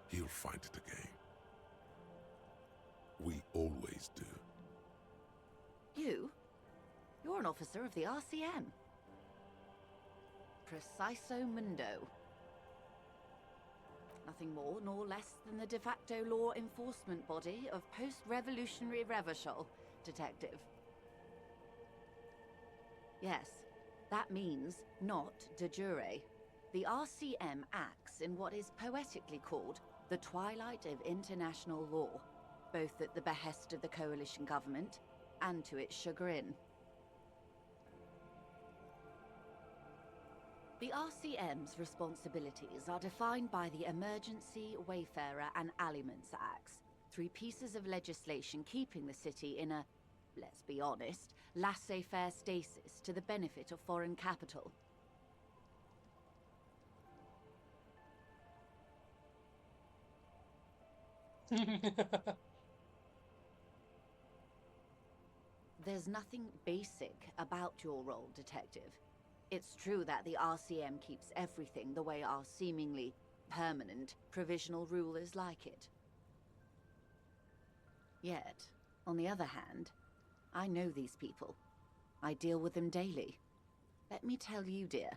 He'll find it again. We always do. You? You're an officer of the RCM. Preciso Mundo. Nothing more nor less than the de facto law enforcement body of post-revolutionary Revachol, Detective. Yes, that means not de jure. The RCM acts in what is poetically called the twilight of international law, both at the behest of the coalition government and to its chagrin. The RCM's responsibilities are defined by the Emergency, Wayfarer and Aliments Acts, 3 pieces of legislation keeping the city in a, let's be honest, laissez-faire stasis to the benefit of foreign capital. There's nothing basic about your role, Detective. It's true that the RCM keeps everything the way our seemingly permanent, provisional rulers like it. Yet, on the other hand, I know these people. I deal with them daily. Let me tell you, dear,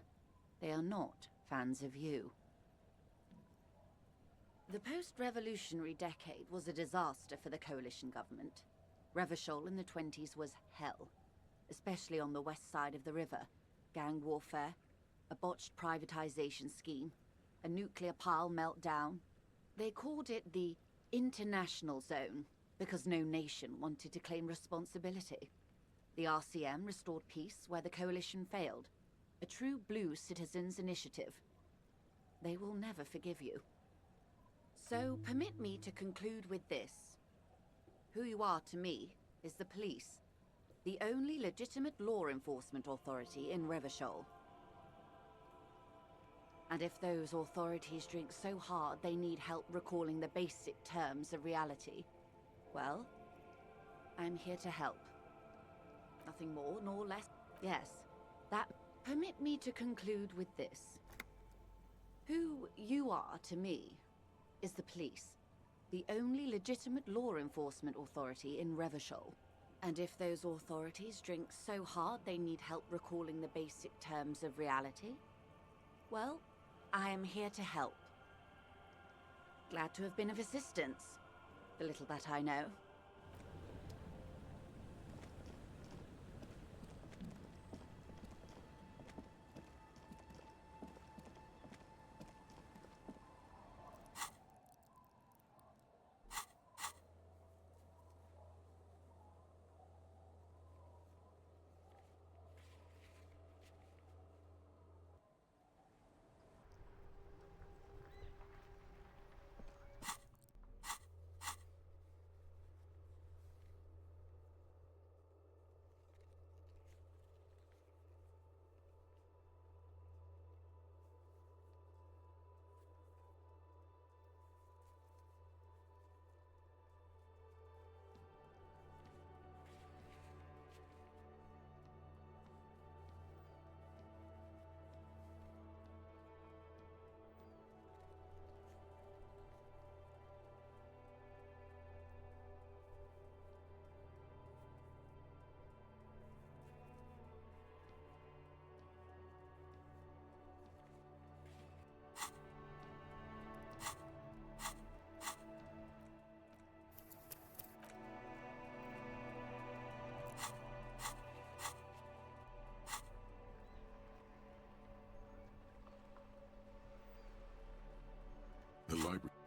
they are not fans of you. The post-revolutionary decade was a disaster for the coalition government. Revachol in the 20s was hell, especially on the west side of the river. Gang warfare, a botched privatization scheme, a nuclear pile meltdown. They called it the international zone because no nation wanted to claim responsibility. The RCM restored peace where the coalition failed, a true blue citizens' initiative. They will never forgive you. So permit me to conclude with this. Who you are to me is the police, the only legitimate law enforcement authority in Revachol. And if those authorities drink so hard they need help recalling the basic terms of reality, well, I'm here to help. Nothing more nor less. Yes, that. Permit me to conclude with this. Who you are to me is the police, the only legitimate law enforcement authority in Revachol. And if those authorities drink so hard they need help recalling the basic terms of reality, well, I am here to help. Glad to have been of assistance, the little that I know.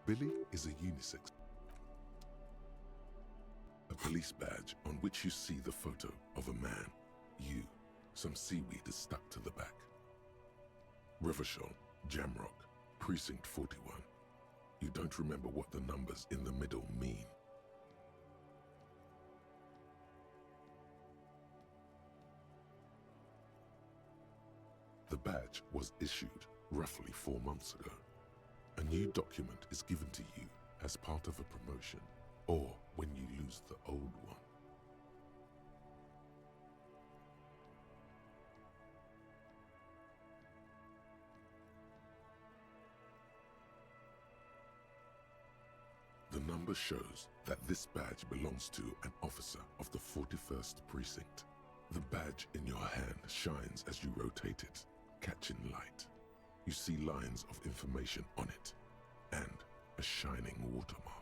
Billy is a unisex. A police badge on which you see the photo of a man, you. Some seaweed is stuck to the back. Rivershore, Jamrock, Precinct 41. You don't remember what the numbers in the middle mean. The badge was issued roughly 4 months ago. A new document is given to you as part of a promotion, or when you lose the old one. The number shows that this badge belongs to an officer of the 41st Precinct. The badge in your hand shines as you rotate it, catching light. You see lines of information on it, and a shining watermark.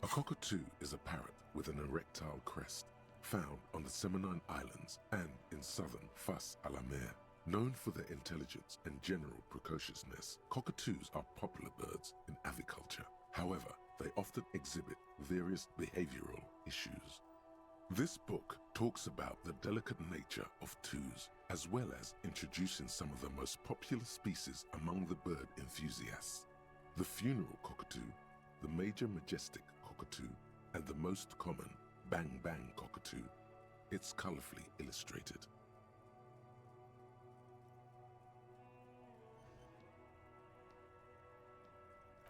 A cockatoo is a parrot with an erectile crest, found on the Seminine Islands and in southern Fas a la Mer. Known for their intelligence and general precociousness, cockatoos are popular birds in aviculture. However, they often exhibit various behavioral issues. This book talks about the delicate nature of toos, as well as introducing some of the most popular species among the bird enthusiasts. The funeral cockatoo, the major majestic cockatoo, and the most common bang bang cockatoo. It's colorfully illustrated.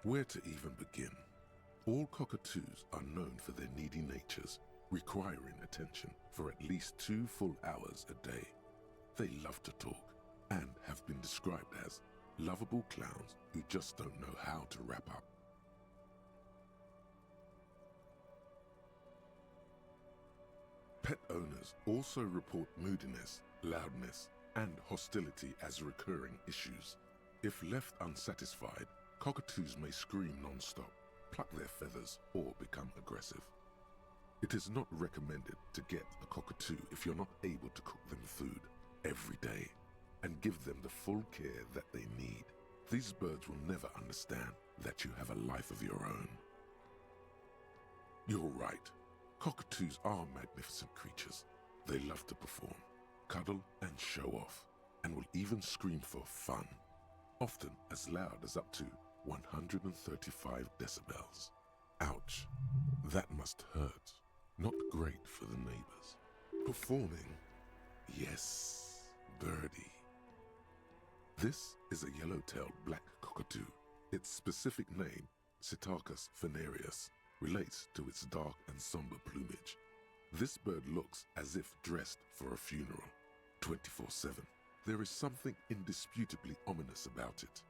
Where to even begin? All cockatoos are known for their needy natures, requiring attention for at least 2 full hours a day. They love to talk and have been described as lovable clowns who just don't know how to wrap up. Pet owners also report moodiness, loudness, and hostility as recurring issues. If left unsatisfied, cockatoos may scream non-stop, pluck their feathers, or become aggressive. It is not recommended to get a cockatoo if you're not able to cook them food every day and give them the full care that they need. These birds will never understand that you have a life of your own. You're right. Cockatoos are magnificent creatures. They love to perform, cuddle, and show off, and will even scream for fun, often as loud as up to 135 decibels. Ouch, that must hurt. Not great for the neighbors. Performing, yes, birdie. This is a yellow-tailed black cockatoo. Its specific name, Psittacus venereus, relates to its dark and somber plumage. This bird looks as if dressed for a funeral, 24/7. There is something indisputably ominous about it.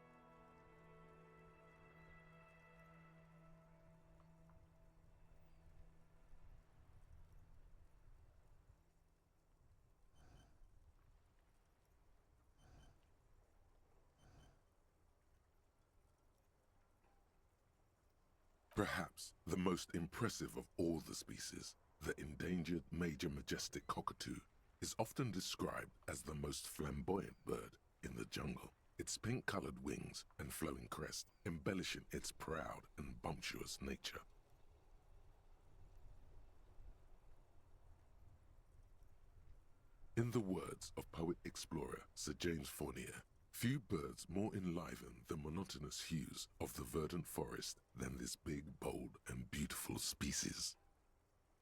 Perhaps the most impressive of all the species, the endangered major majestic cockatoo, is often described as the most flamboyant bird in the jungle. Its pink-colored wings and flowing crest embellishing its proud and bumptious nature. In the words of poet-explorer Sir James Fournier, few birds more enliven the monotonous hues of the verdant forest than this big, bold, and beautiful species.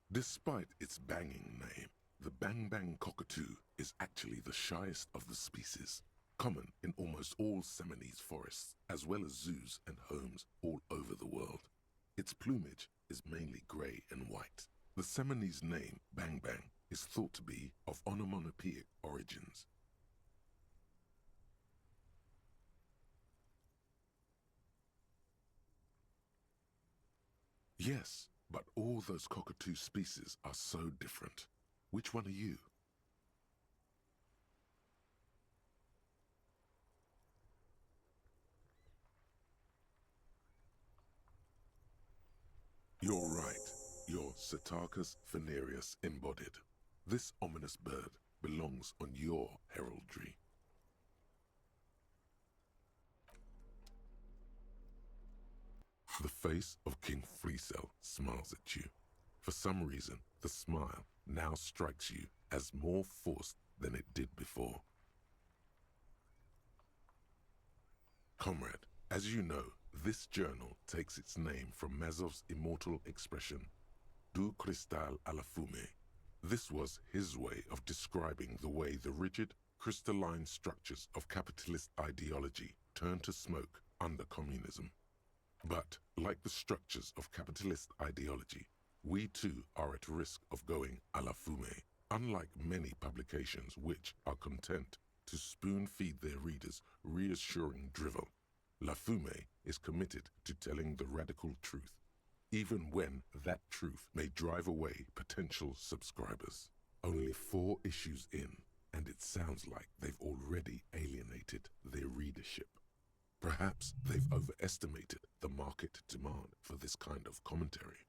Despite its banging name, the bang-bang cockatoo is actually the shyest of the species, common in almost all Seminoles forests, as well as zoos and homes all over the world. Its plumage is mainly gray and white. The Seminoles name, bang-bang, is thought to be of onomatopoeic origins. Yes, but all those cockatoo species are so different. Which one are you? You're right. You're Psittacus venereus embodied. This ominous bird belongs on your heraldry. The face of King Freecell smiles at you. For some reason, the smile now strikes you as more forced than it did before. Comrade, as you know, this journal takes its name from Mazov's immortal expression, Du cristal à la fumée. This was his way of describing the way the rigid, crystalline structures of capitalist ideology turn to smoke under communism. But, like the structures of capitalist ideology, we too are at risk of going à la fumée, unlike many publications which are content to spoon-feed their readers reassuring drivel. La Fumée is committed to telling the radical truth, even when that truth may drive away potential subscribers. Only 4 issues in, and it sounds like they've already alienated their readership. Perhaps they've overestimated the market demand for this kind of commentary.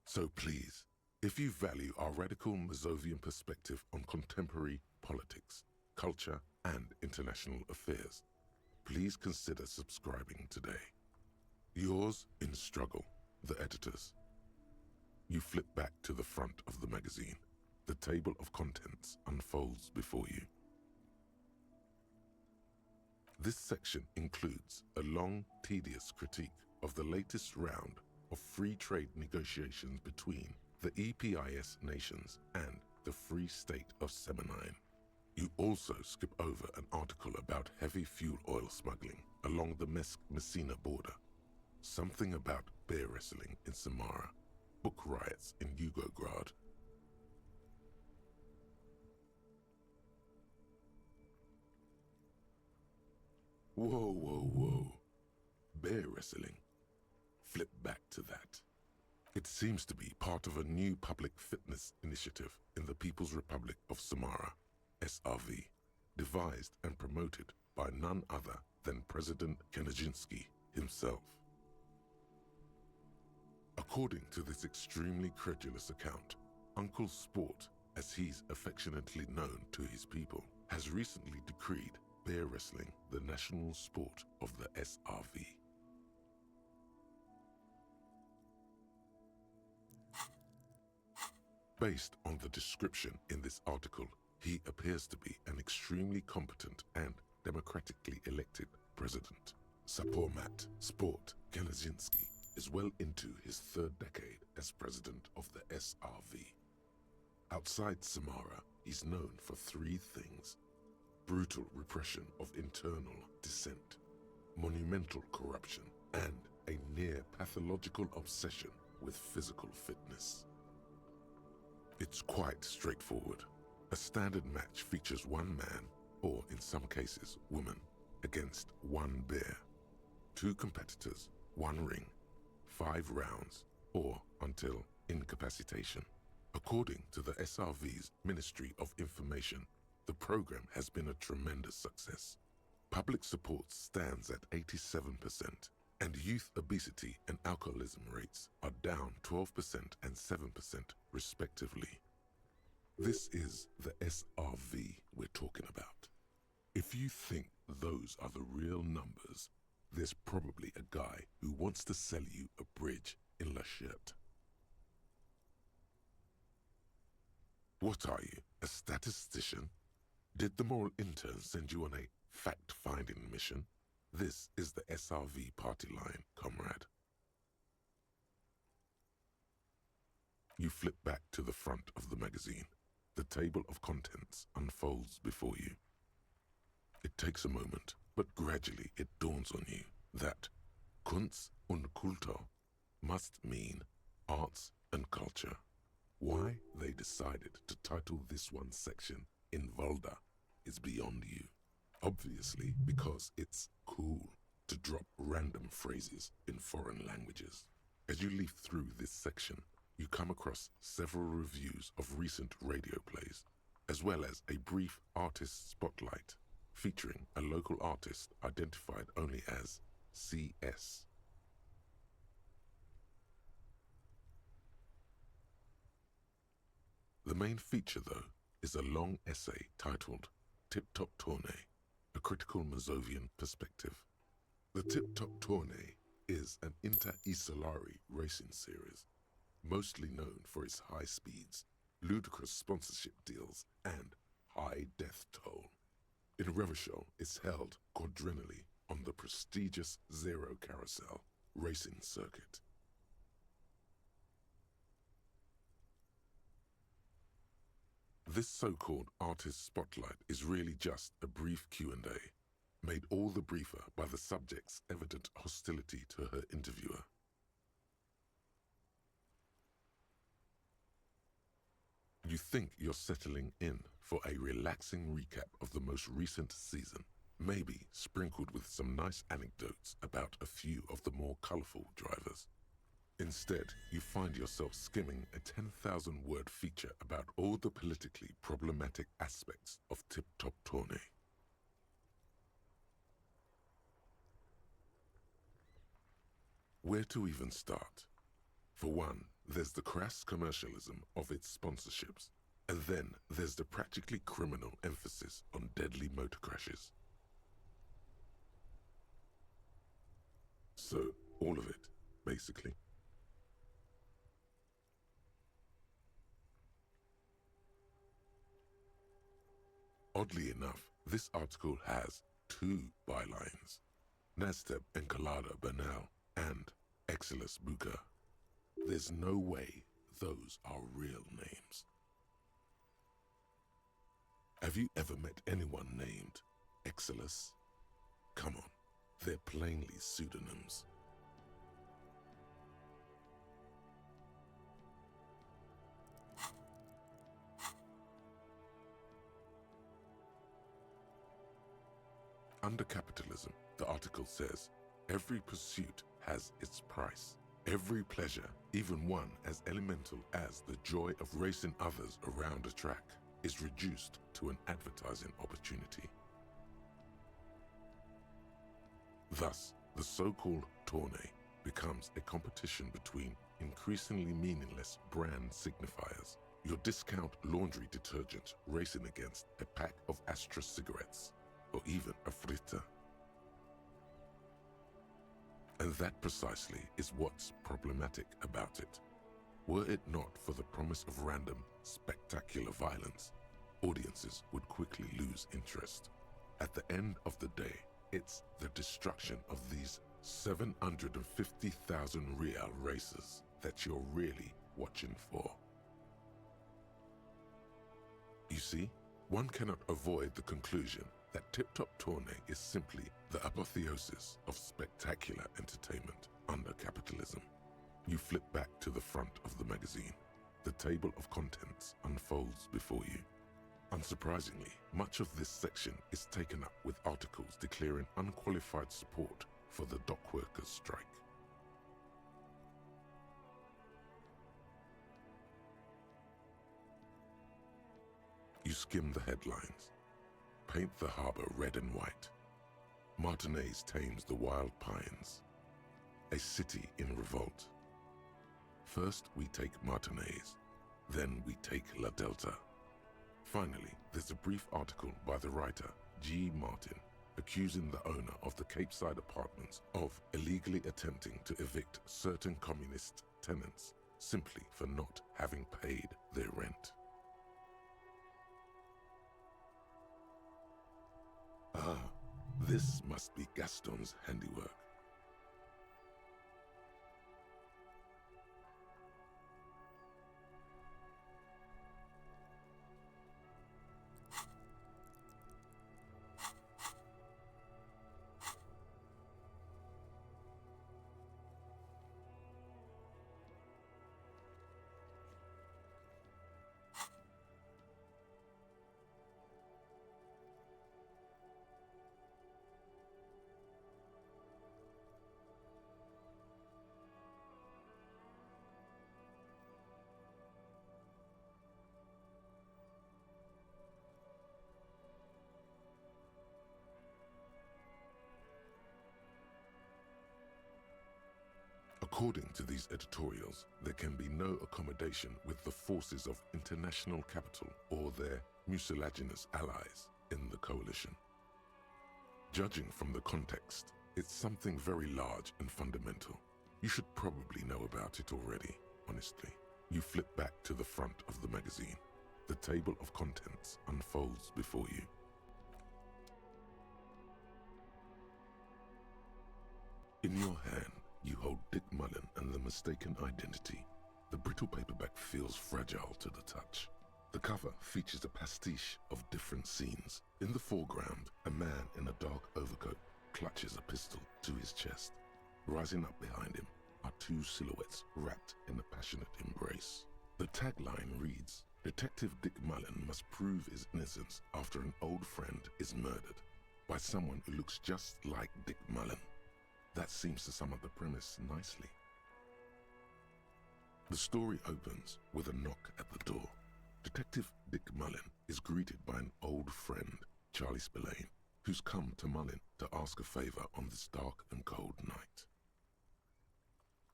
So please, if you value our radical Mazovian perspective on contemporary politics, culture, and international affairs, please consider subscribing today. Yours in struggle, the editors. You flip back to the front of the magazine. The table of contents unfolds before you. This section includes a long, tedious critique of the latest round of free trade negotiations between the EPIS nations and the Free State of Semenine. You also skip over an article about heavy fuel oil smuggling along the Messina border, something about bear wrestling in Samara, book riots in Yugograd. Whoa, whoa, whoa. Bear wrestling. Flip back to that. It seems to be part of a new public fitness initiative in the People's Republic of Samara, SRV, devised and promoted by none other than President Kenajinsky himself. According to this extremely credulous account, Uncle Sport, as he's affectionately known to his people, has recently decreed bear wrestling the national sport of the SRV. Based on the description in this article, he appears to be an extremely competent and democratically elected president. Sapormat Sport Kenajinsky is well into his 3rd decade as president of the SRV. Outside Samara, he's known for 3 things: brutal repression of internal dissent, monumental corruption, and a near pathological obsession with physical fitness. It's quite straightforward. A standard match features 1 man, or in some cases woman, against 1 bear. 2 competitors, 1 ring, 5 rounds, or until incapacitation. According to the SRV's Ministry of Information, the program has been a tremendous success. Public support stands at 87%, and youth obesity and alcoholism rates are down 12% and 7% respectively. This is the SRV we're talking about. If you think those are the real numbers, there's probably a guy who wants to sell you a bridge in La Cherte. What are you, a statistician? Did the moral intern send you on a fact-finding mission? This is the SRV party line, comrade. You flip back to the front of the magazine. The table of contents unfolds before you. It takes a moment, but gradually it dawns on you that Kunst und Kultur must mean arts and culture. Why they decided to title this one section in Volda is beyond you. Obviously because it's cool to drop random phrases in foreign languages. As you leaf through this section, you come across several reviews of recent radio plays, as well as a brief artist spotlight featuring a local artist identified only as CS. The main feature, though, is a long essay titled Tip-Top Tourney, a critical Mazovian perspective. The Tip-Top Tourney is an inter-Isolari racing series, mostly known for its high speeds, ludicrous sponsorship deals, and high death toll. In Revachol, it's held quadrennially on the prestigious Zero Carousel racing circuit. This so-called artist spotlight is really just a brief Q&A, made all the briefer by the subject's evident hostility to her interviewer. You think you're settling in for a relaxing recap of the most recent season, maybe sprinkled with some nice anecdotes about a few of the more colorful drivers. Instead, you find yourself skimming a 10,000-word feature about all the politically problematic aspects of Tip-Top Tourney. Where to even start? For one, there's the crass commercialism of its sponsorships, and then there's the practically criminal emphasis on deadly motor crashes. So, all of it, basically. Oddly enough, this article has two bylines, Nasteb Encolada Bernal and Exilus Buka. There's no way those are real names. Have you ever met anyone named Exilus? Come on, they're plainly pseudonyms. Under capitalism, the article says, every pursuit has its price. Every pleasure, even one as elemental as the joy of racing others around a track, is reduced to an advertising opportunity. Thus, the so-called tourney becomes a competition between increasingly meaningless brand signifiers. Your discount laundry detergent racing against a pack of Astra cigarettes, or even a fritter. And that precisely is what's problematic about it. Were it not for the promise of random, spectacular violence, audiences would quickly lose interest. At the end of the day, it's the destruction of these 750,000 real races that you're really watching for. You see, one cannot avoid the conclusion that Tip-Top Tourney is simply the apotheosis of spectacular entertainment under capitalism. You flip back to the front of the magazine. The table of contents unfolds before you. Unsurprisingly, much of this section is taken up with articles declaring unqualified support for the dock workers' strike. You skim the headlines. Paint the harbor red and white. Martinez tames the wild pines. A city in revolt. First we take Martinez, then we take La Delta. Finally, there's a brief article by the writer G. Martin accusing the owner of the Capeside Apartments of illegally attempting to evict certain communist tenants simply for not having paid their rent. Ah, this must be Gaston's handiwork. According to these editorials, there can be no accommodation with the forces of international capital or their mucilaginous allies in the coalition. Judging from the context, it's something very large and fundamental. You should probably know about it already, honestly. You flip back to the front of the magazine. The table of contents unfolds before you. In your hand, you hold Dick Mullen and the Mistaken Identity. The brittle paperback feels fragile to the touch. The cover features a pastiche of different scenes. In the foreground, a man in a dark overcoat clutches a pistol to his chest. Rising up behind him are two silhouettes wrapped in a passionate embrace. The tagline reads, "Detective Dick Mullen must prove his innocence after an old friend is murdered by someone who looks just like Dick Mullen." That seems to sum up the premise nicely. The story opens with a knock at the door. Detective Dick Mullen is greeted by an old friend, Charlie Spillane, who's come to Mullen to ask a favor on this dark and cold night.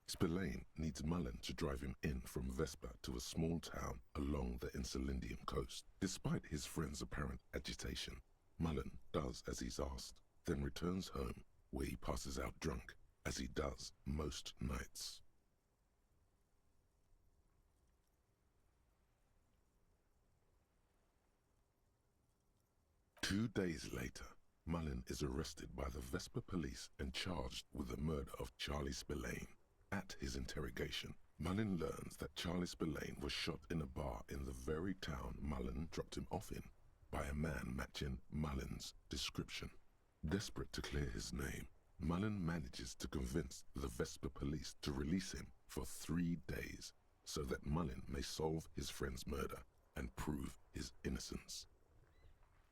Spillane needs Mullen to drive him in from Vespa to a small town along the Elysium coast. Despite his friend's apparent agitation, Mullen does as he's asked, then returns home where he passes out drunk, as he does most nights. Two days later, Mullen is arrested by the Vespa police and charged with the murder of Charlie Spillane. At his interrogation, Mullen learns that Charlie Spillane was shot in a bar in the very town Mullen dropped him off in by a man matching Mullen's description. Desperate to clear his name, Mullen manages to convince the Vespa police to release him for 3 days so that Mullen may solve his friend's murder and prove his innocence.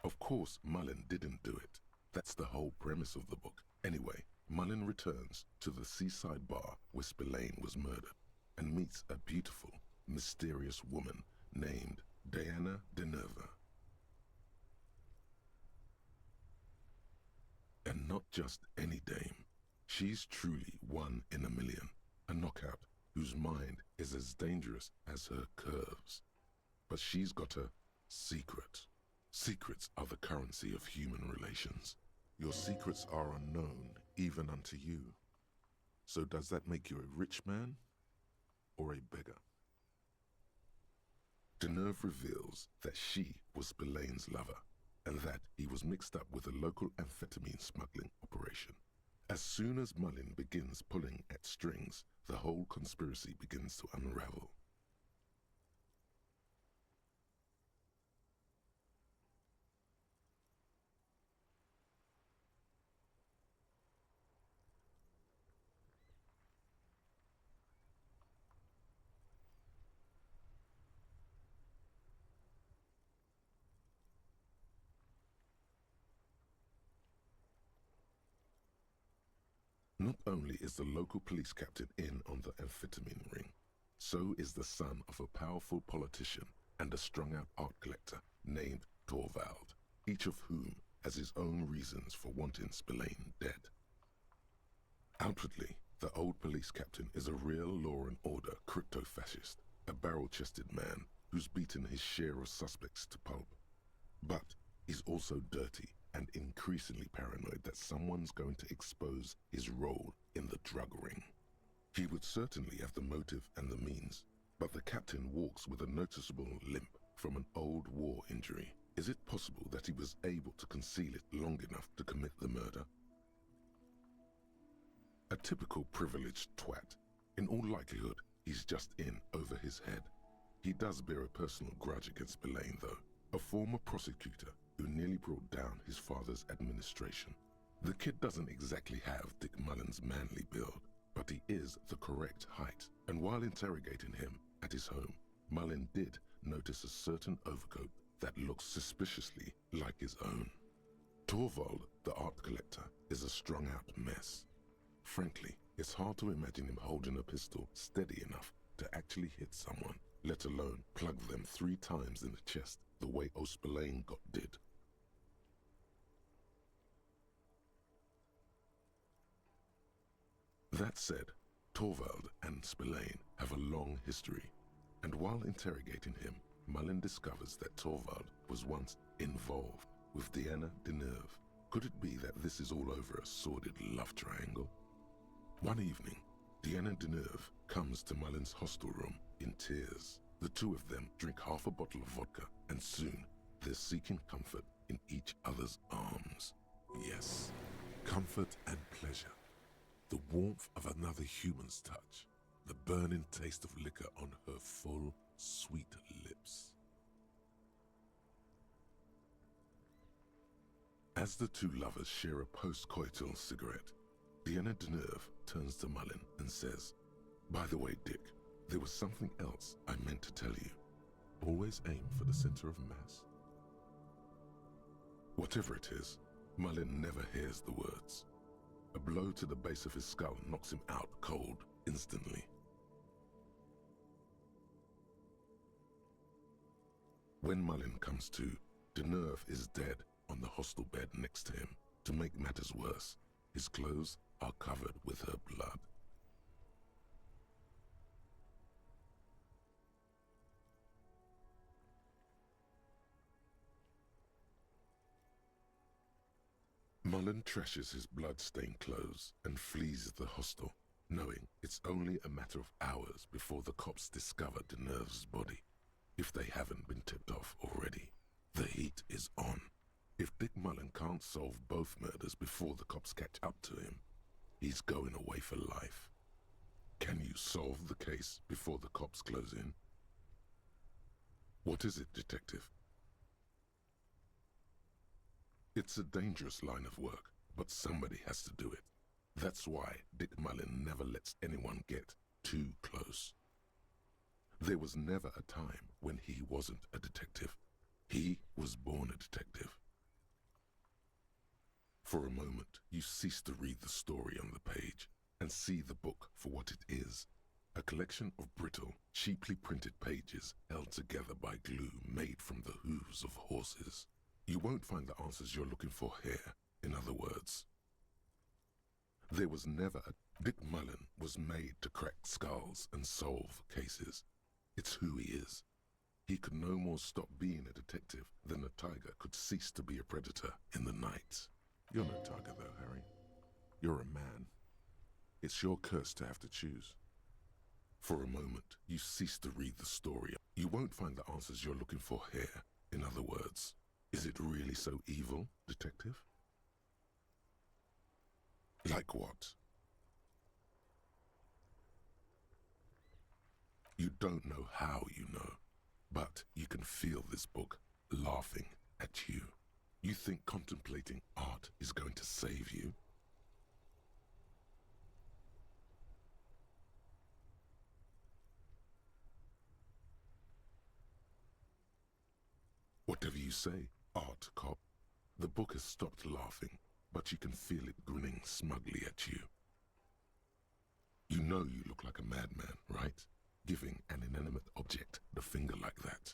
Of course, Mullen didn't do it. That's the whole premise of the book. Anyway, Mullen returns to the seaside bar where Spillane was murdered and meets a beautiful, mysterious woman named Diana Deneva. And not just any dame. She's truly one in a million, a knockout whose mind is as dangerous as her curves. But she's got a secret. Secrets are the currency of human relations. Your secrets are unknown even unto you. So does that make you a rich man or a beggar? Deneuve reveals that she was Spillane's lover and that he was mixed up with a local amphetamine smuggling operation. As soon as Mullen begins pulling at strings, the whole conspiracy begins to unravel. Not only is the local police captain in on the amphetamine ring, so is the son of a powerful politician and a strung-out art collector named Torvald, each of whom has his own reasons for wanting Spillane dead. Outwardly, the old police captain is a real law and order crypto-fascist, a barrel-chested man who's beaten his share of suspects to pulp. But he's also dirty and increasingly paranoid that someone's going to expose his role in the drug ring. He would certainly have the motive and the means, but the captain walks with a noticeable limp from an old war injury. Is it possible that he was able to conceal it long enough to commit the murder? A typical privileged twat. In all likelihood, he's just in over his head. He does bear a personal grudge against Spillane, though, a former prosecutor who nearly brought down his father's administration. The kid doesn't exactly have Dick Mullen's manly build, but he is the correct height, and while interrogating him at his home, Mullen did notice a certain overcoat that looks suspiciously like his own. Torvald, the art collector, is a strung-out mess. Frankly, it's hard to imagine him holding a pistol steady enough to actually hit someone, let alone plug them 3 times in the chest the way Spillane got did. That said, Torvald and Spillane have a long history, and while interrogating him, Mullen discovers that Torvald was once involved with Deanna Deneuve. Could it be that this is all over a sordid love triangle? One evening, Deanna Deneuve comes to Mullen's hostel room in tears. The two of them drink half a bottle of vodka, and soon they're seeking comfort in each other's arms. Yes, comfort and pleasure. The warmth of another human's touch. The burning taste of liquor on her full, sweet lips. As the two lovers share a post-coital cigarette, Deanna Deneuve turns to Mullen and says, "By the way, Dick, there was something else I meant to tell you. Always aim for the center of mass." Whatever it is, Mullen never hears the words. A blow to the base of his skull knocks him out cold instantly. When Mullen comes to, Deneuve is dead on the hostel bed next to him. To make matters worse, his clothes are covered with her blood. Mullen trashes his blood-stained clothes and flees the hostel, knowing it's only a matter of hours before the cops discover Deneuve's body, if they haven't been tipped off already. The heat is on. If Dick Mullen can't solve both murders before the cops catch up to him, he's going away for life. Can you solve the case before the cops close in? What is it, detective? It's a dangerous line of work, but somebody has to do it. That's why Dick Mullen never lets anyone get too close. There was never a time when he wasn't a detective. He was born a detective. For a moment, you cease to read the story on the page and see the book for what it is, a collection of brittle, cheaply printed pages held together by glue made from the hooves of horses. You won't find the answers you're looking for here, in other words. There was never a... Dick Mullen was made to crack skulls and solve cases. It's who he is. He could no more stop being a detective than a tiger could cease to be a predator in the night. You're no tiger though, Harry. You're a man. It's your curse to have to choose. For a moment, you cease to read the story. You won't find the answers you're looking for here, in other words. Is it really so evil, detective? Like what? You don't know how you know, but you can feel this book laughing at you. You think contemplating art is going to save you? Whatever you say, art cop. The book has stopped laughing, but you can feel it grinning smugly at you. You know you look like a madman, right? Giving an inanimate object the finger like that.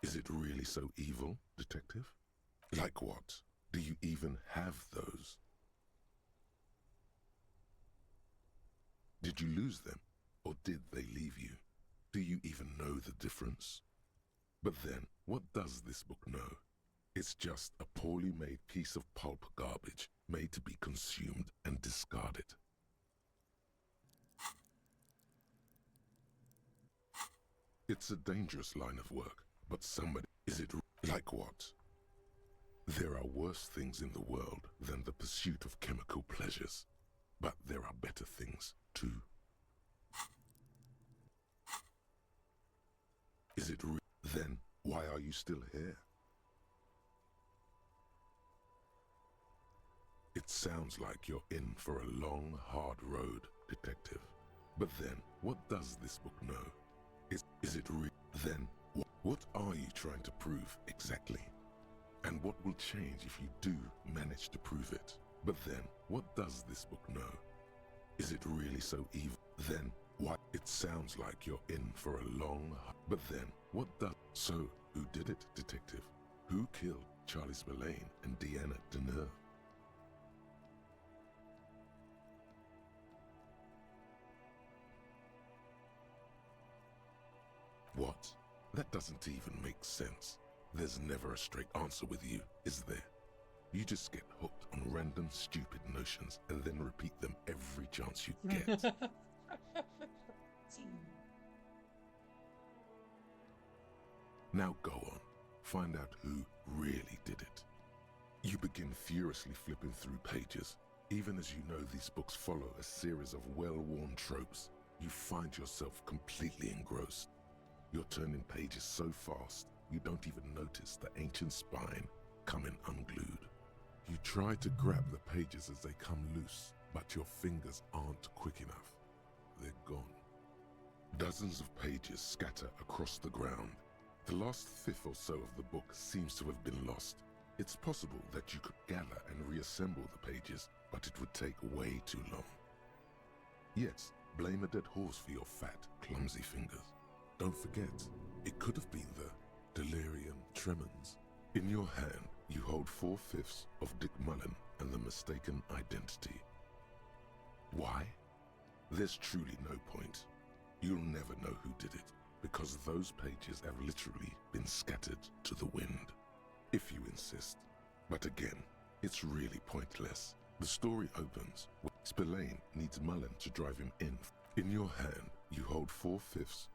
Is it really so evil, detective? Like what? Do you even have those? Did you lose them, or did they leave you? Do you even know the difference? But then, what does this book know? It's just a poorly made piece of pulp garbage made to be consumed and discarded. It's a dangerous line of work, but somebody... Is it like what? There are worse things in the world than the pursuit of chemical pleasures, but there are better things too. Is it then why are you still here? It sounds like you're in for a long, hard road, detective. But then, what does this book know? Is it then what are you trying to prove exactly? And what will change if you do manage to prove it? But then, what does this book know? Is it really so evil? Then why? It sounds like you're in for a long... But then, what does... So, who did it, detective? Who killed Charlie Spillane and Deanna Deneuve? That doesn't even make sense. There's never a straight answer with you, is there? You just get hooked on random stupid notions and then repeat them every chance you get. Now go on, find out who really did it. You begin furiously flipping through pages. Even as you know these books follow a series of well-worn tropes, you find yourself completely engrossed. You're turning pages so fast, you don't even notice the ancient spine coming unglued. You try to grab the pages as they come loose, but your fingers aren't quick enough. They're gone. Dozens of pages scatter across the ground. The last fifth or so of the book seems to have been lost. It's possible that you could gather and reassemble the pages, but it would take way too long. Yes, blame a dead horse for your fat, clumsy fingers. Don't forget, it could have been the delirium tremens. In your hand, you hold 4/5 of Dick Mullen and the mistaken identity. Why? There's truly no point. You'll never know who did it, because those pages have literally been scattered to the wind. If you insist. But again, it's really pointless. The story opens when Spillane needs Mullen to drive him in. In your hand, you hold 4/5.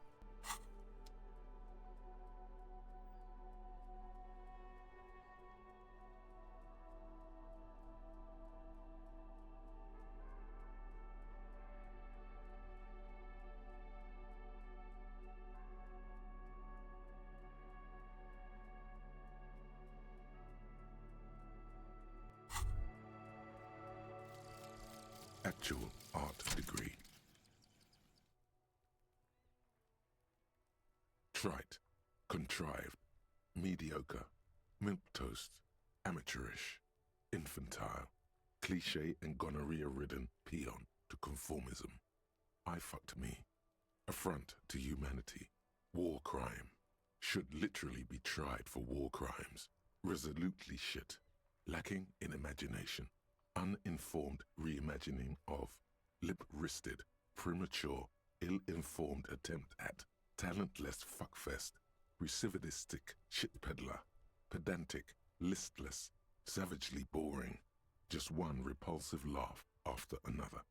Actual art degree. Trite, contrived, mediocre, milquetoast, amateurish, infantile, cliché and gonorrhea-ridden peon to conformism. I fucked me. Affront to humanity. War crime. Should literally be tried for war crimes. Resolutely shit. Lacking in imagination. Uninformed reimagining of lip-wristed, premature, ill-informed attempt at talentless fuckfest, recidivistic shit peddler, pedantic, listless, savagely boring, just one repulsive laugh after another.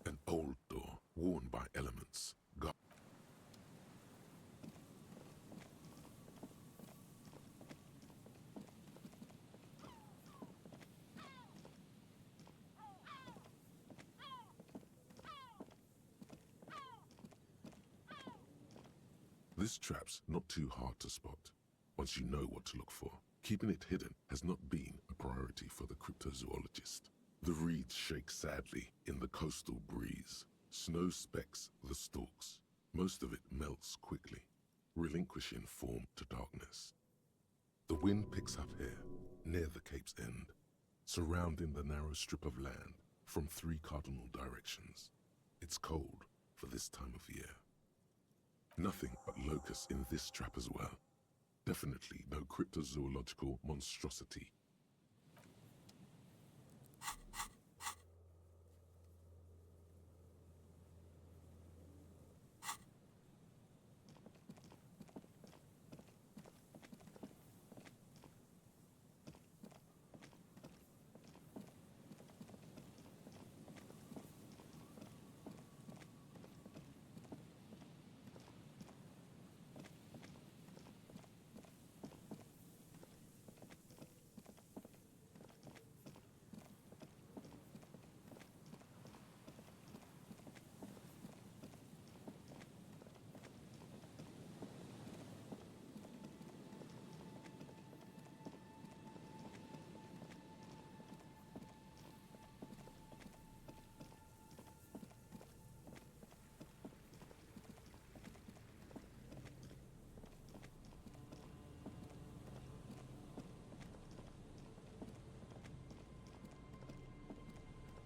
An old door, worn by elements. This trap's not too hard to spot, once you know what to look for. Keeping it hidden has not been a priority for the cryptozoologist. The reeds shake sadly in the coastal breeze. Snow specks the stalks. Most of it melts quickly, relinquishing form to darkness. The wind picks up here, near the Cape's end, surrounding the narrow strip of land from 3 cardinal directions. It's cold for this time of year. Nothing but locusts in this trap as well. Definitely no cryptozoological monstrosity.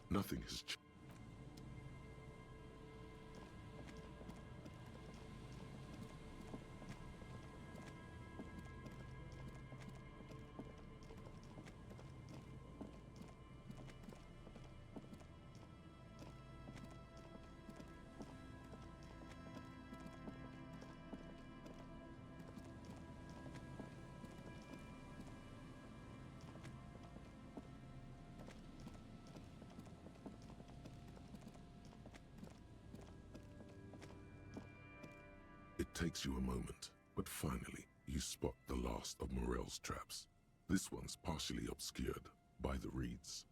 Nothing has changed. It takes you a moment, but finally you spot the last of Morel's traps. This one's partially obscured by the reeds.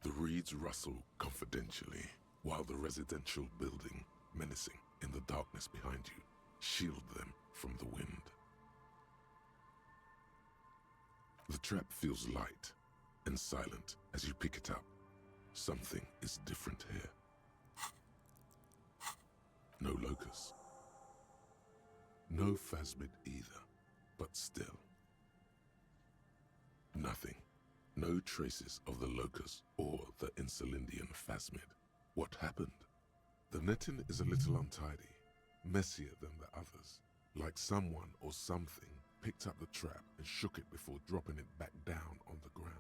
The reeds rustle confidentially, while the residential building, menacing in the darkness behind you, shield them from the wind. The trap feels light and silent as you pick it up. Something is different here. No locust. No phasmid either, but still. Nothing. No traces of the locust or the Insulindian phasmid. What happened? The netting is a little untidy, messier than the others, like someone or something picked up the trap and shook it before dropping it back down on the ground.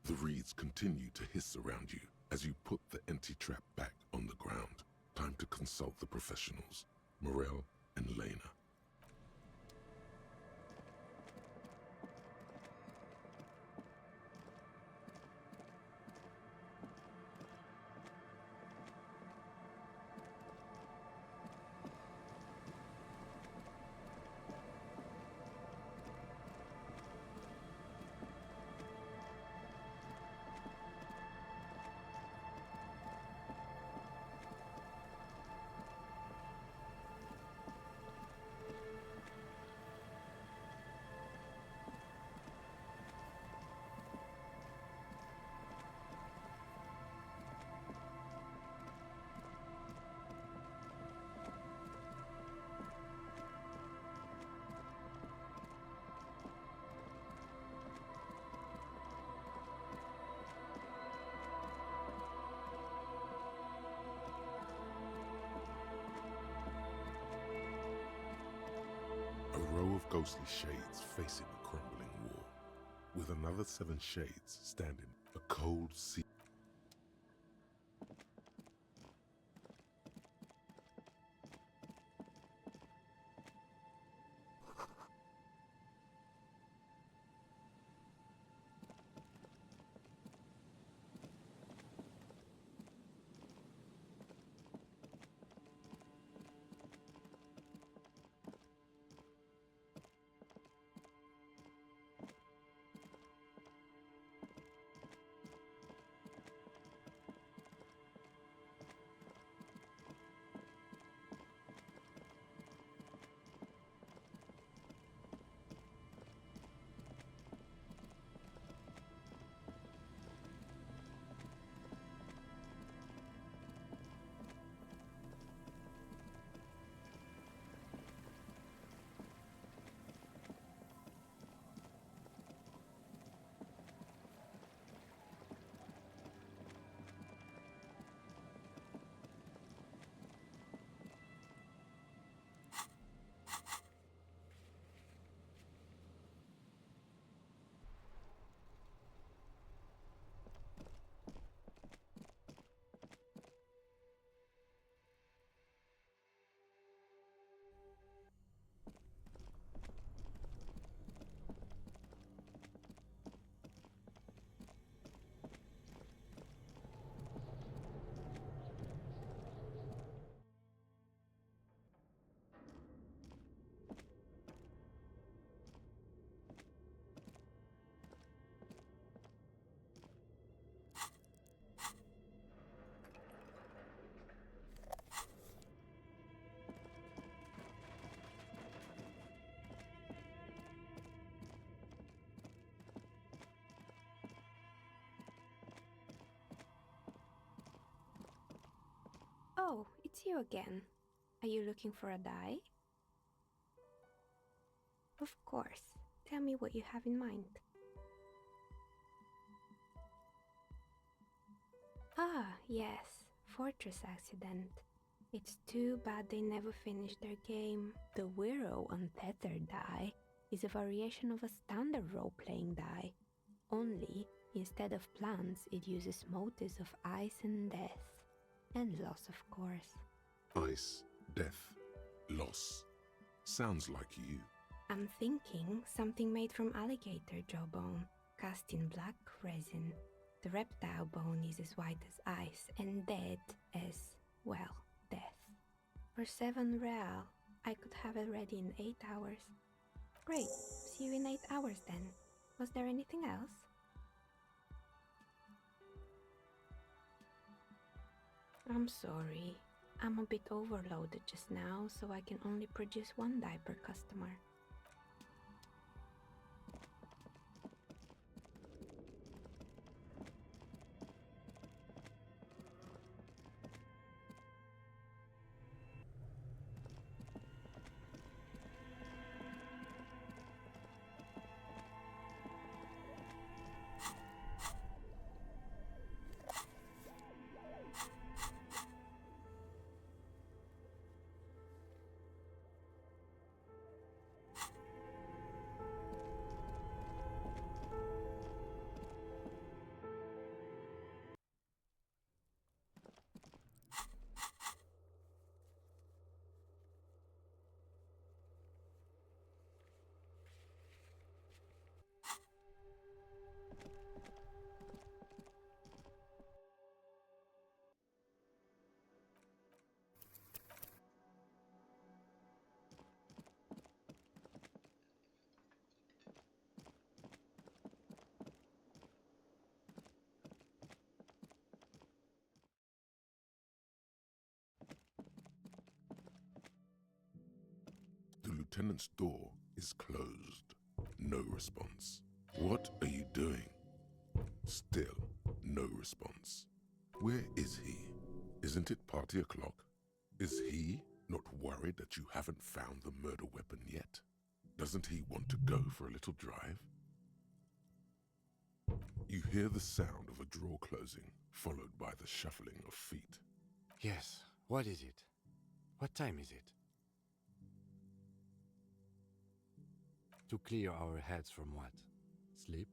The reeds continue to hiss around you as you put the empty trap back on the ground. Time to consult the professionals, Morel and Lena. A row of ghostly shades facing a crumbling wall, with another 7 shades standing, a cold sea. it's you again. Are you looking for a die? Of course. Tell me what you have in mind. Ah, yes. Fortress accident. It's too bad they never finished their game. The Wiro Untethered die is a variation of a standard role-playing die. Only, instead of plants, it uses motives of ice and death. And loss, of course. Ice, death, loss. Sounds like you. I'm thinking something made from alligator jawbone, cast in black resin. The reptile bone is as white as ice and dead as, well, death. For 7 real, I could have it ready in 8 hours. Great, see you in 8 hours then. Was there anything else? I'm sorry. I'm a bit overloaded just now, so I can only produce 1 die per customer. The lieutenant's door is closed. No response. What are you doing? Still, no response. Where is he? Isn't it party o'clock? Is he not worried that you haven't found the murder weapon yet? Doesn't he want to go for a little drive? You hear the sound of a drawer closing, followed by the shuffling of feet. Yes, what is it? What time is it? To clear our heads from what? Sleep?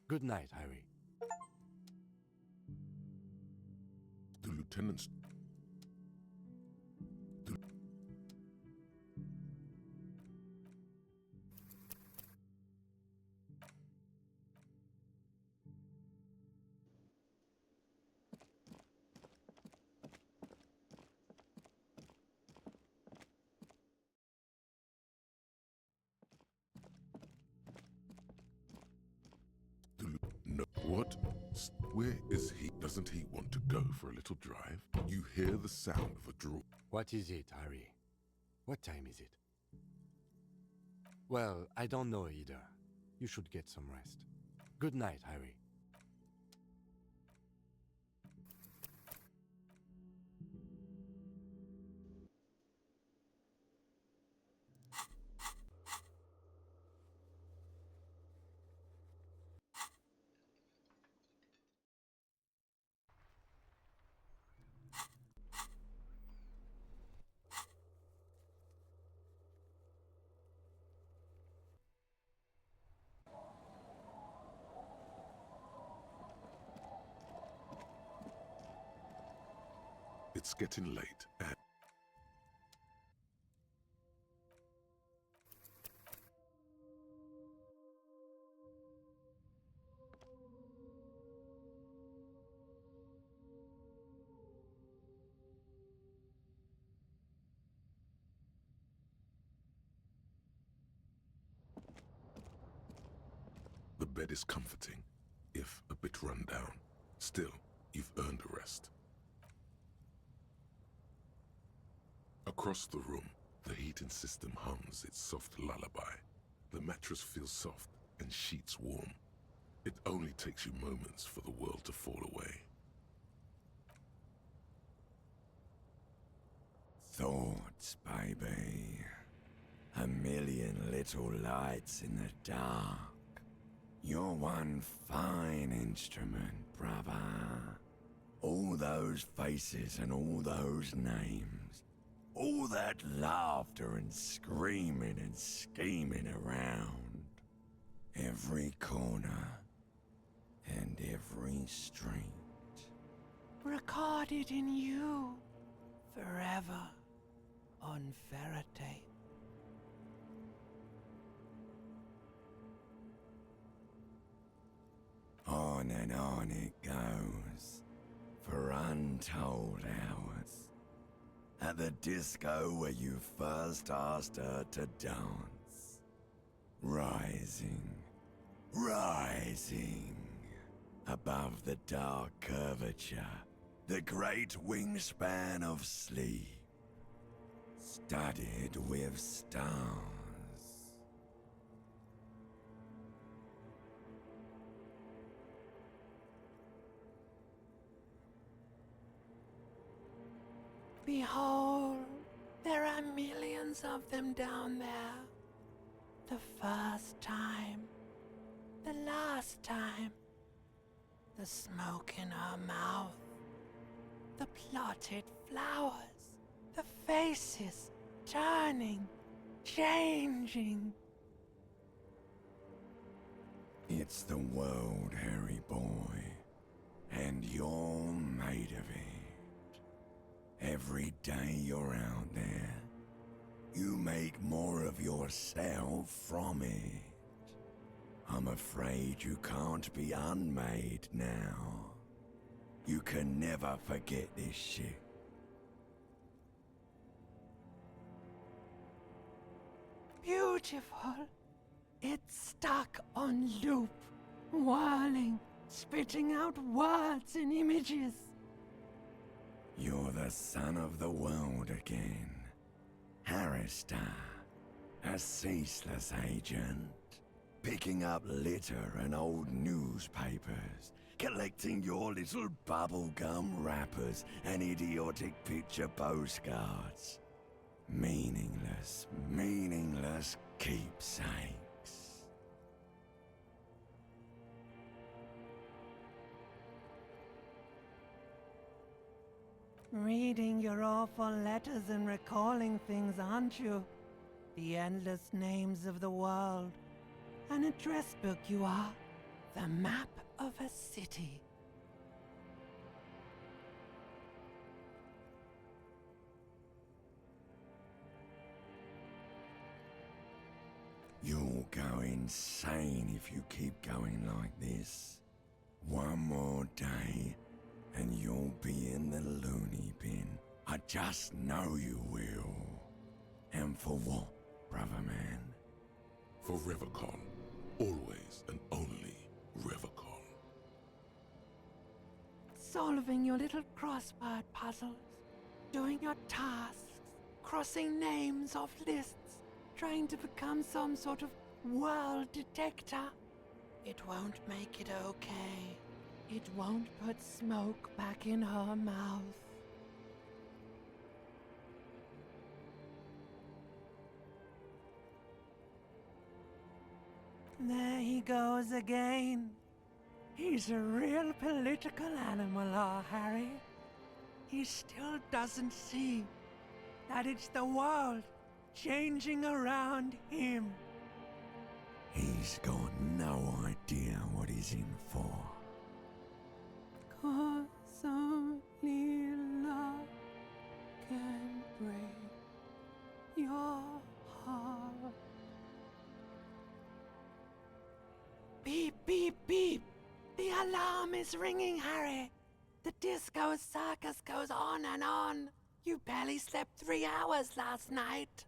Good night, Harry. The lieutenant's... No, what? Where is he? Doesn't he want to go for a little drive? You hear the sound of a drawer. What is it, Harry? What time is it? Well, I don't know either. You should get some rest. Good night, Harry. It's getting late and... The bed is comforting, if a bit run down. Still, you've earned a rest. Across the room, the heating system hums its soft lullaby. The mattress feels soft and sheets warm. It only takes you moments for the world to fall away. thoughts, baby. A million little lights in the dark. You're one fine instrument, brother. All those faces and all those names. All that laughter and screaming and scheming around. Every corner and every street. Recorded in you forever on Faraday. On and on it goes, for untold hours. At the disco where you first asked her to dance. Rising, rising, above the dark curvature, the great wingspan of sleep, studded with stars. Behold, there are millions of them down there. The first time, the last time, the smoke in her mouth, the plotted flowers, the faces turning, changing. It's the world, Harry boy, and you're made of it. Every day you're out there, you make more of yourself from it. I'm afraid you can't be unmade now. You can never forget this shit. Beautiful. It's stuck on loop, whirling, spitting out words and images. You're the son of the world again. Harrister, a ceaseless agent. Picking up litter and old newspapers. Collecting your little bubblegum wrappers and idiotic picture postcards. Meaningless, meaningless keepsakes. Reading your awful letters and recalling things, aren't you? The endless names of the world. An address book you are. The map of a city. You'll go insane if you keep going like this. One more day, and you'll be in the loony bin. I just know you will. And for what, brother man? For Revacon. Always and only Revacon. Solving your little crossword puzzles. Doing your tasks. Crossing names off lists. Trying to become some sort of world detector. It won't make it okay. It won't put smoke back in her mouth. There he goes again. He's a real political animal, our Harry. He still doesn't see that it's the world changing around him. He's got no idea what he's in for. 'Cause only love can break your heart. Beep, beep, beep. The alarm is ringing, Harry. The disco circus goes on and on. You barely slept 3 hours last night.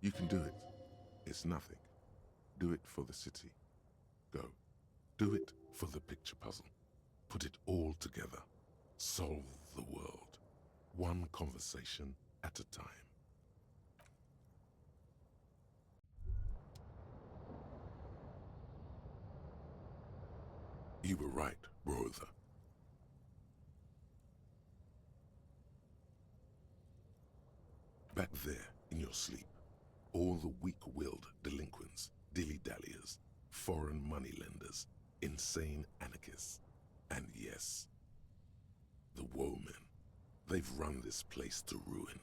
You can do it. It's nothing. Do it for the city. Go. Do it for the picture puzzle. Put it all together. Solve the world. One conversation at a time. You were right, brother. sleep. All the weak-willed delinquents, dilly-dalliers, foreign moneylenders, insane anarchists, and yes, the woemen. They've run this place to ruin.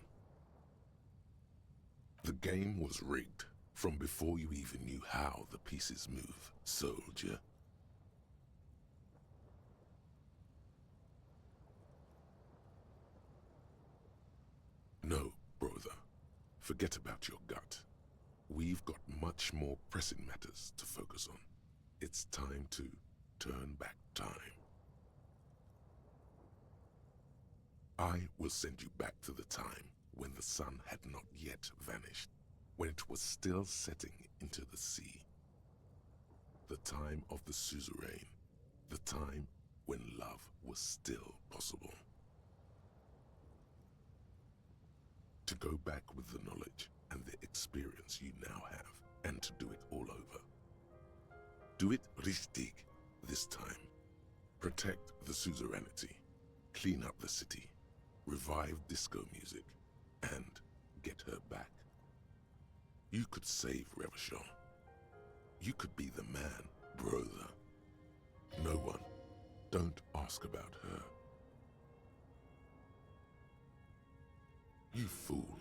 The game was rigged from before you even knew how the pieces move, soldier. No, brother. Forget about your gut. We've got much more pressing matters to focus on. It's time to turn back time. I will send you back to the time when the sun had not yet vanished, when it was still setting into the sea. The time of the suzerain, the time when love was still possible. To go back with the knowledge and the experience you now have, and to do it all over. Do it richtig this time. Protect the suzerainty, clean up the city, revive disco music, and get her back. You could save Revachon. You could be the man, brother. No one. Don't ask about her. You fool.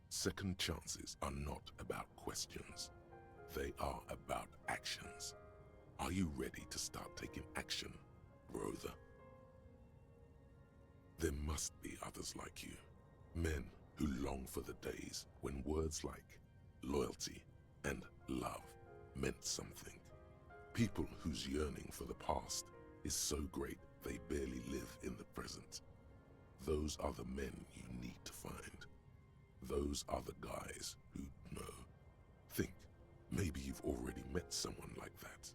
Second chances are not about questions. They are about actions. Are you ready to start taking action, brother? There must be others like you. Men who long for the days when words like loyalty and love meant something. People whose yearning for the past is so great they barely live in the present. Those are the men you need to find. Those are the guys who know. Think, maybe you've already met someone like that.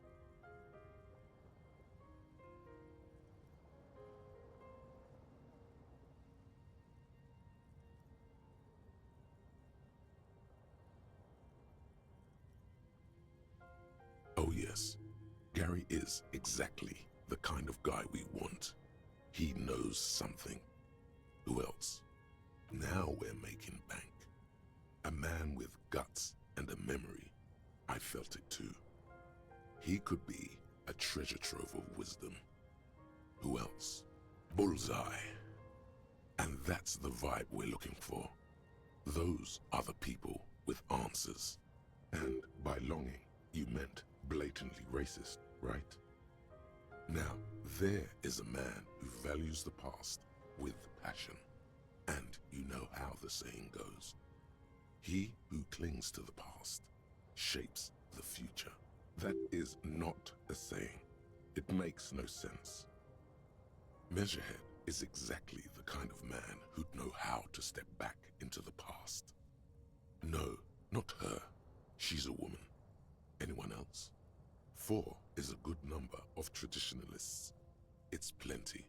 Oh yes, Gary is exactly the kind of guy we want. He knows something. Who else? Now we're making bank. A man with guts and a memory. I felt it too. He could be a treasure trove of wisdom. Who else? Bullseye. And that's the vibe we're looking for. Those are the people with answers. And by longing, you meant blatantly racist, right? Now, there is a man who values the past with passion. And you know how the saying goes. He who clings to the past shapes the future. That is not a saying. It makes no sense. Measurehead is exactly the kind of man who'd know how to step back into the past. No, not her. She's a woman. Anyone else? 4 is a good number of traditionalists. It's plenty.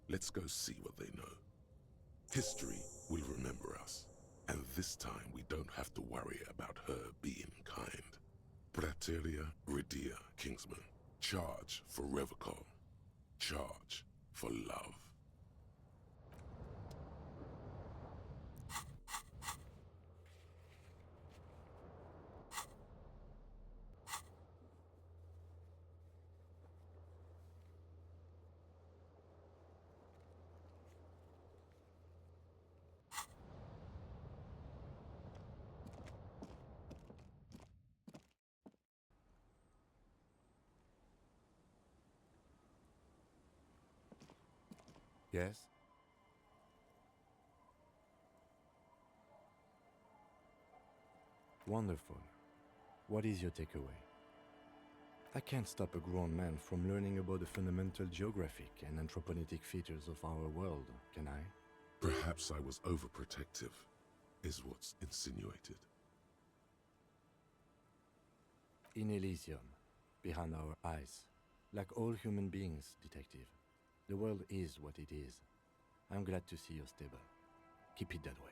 Let's go see what they know. History will remember us, and this time we don't have to worry about her being kind. Praeterea Ridia, Kingsman. Charge for Revachon. Charge for love. Yes? Wonderful. What is your takeaway? I can't stop a grown man from learning about the fundamental geographic and anthropogenic features of our world, can I? Perhaps I was overprotective, is what's insinuated. In Elysium, behind our eyes, like all human beings, detective, the world is what it is. I'm glad to see you're stable. Keep it that way.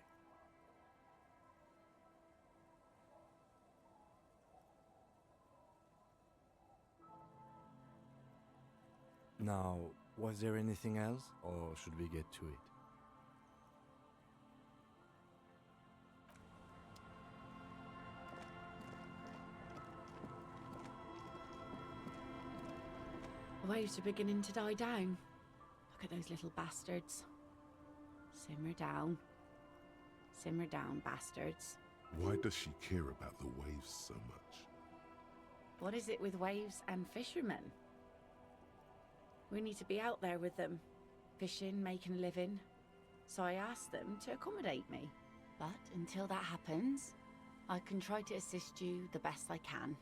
Now, was there anything else, or should we get to it? waves are beginning to die down. Look at those little bastards. Simmer down. Simmer down, bastards. Why does she care about the waves so much? What is it with waves and fishermen? We need to be out there with them, fishing, making a living. So I asked them to accommodate me. But until that happens, I can try to assist you the best I can.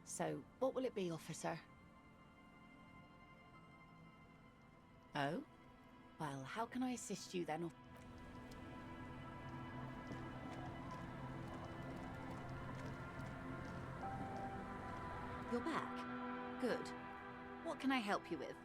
So, what will it be, officer? Oh? Well, how can I assist you then? You're back. Good. What can I help you with?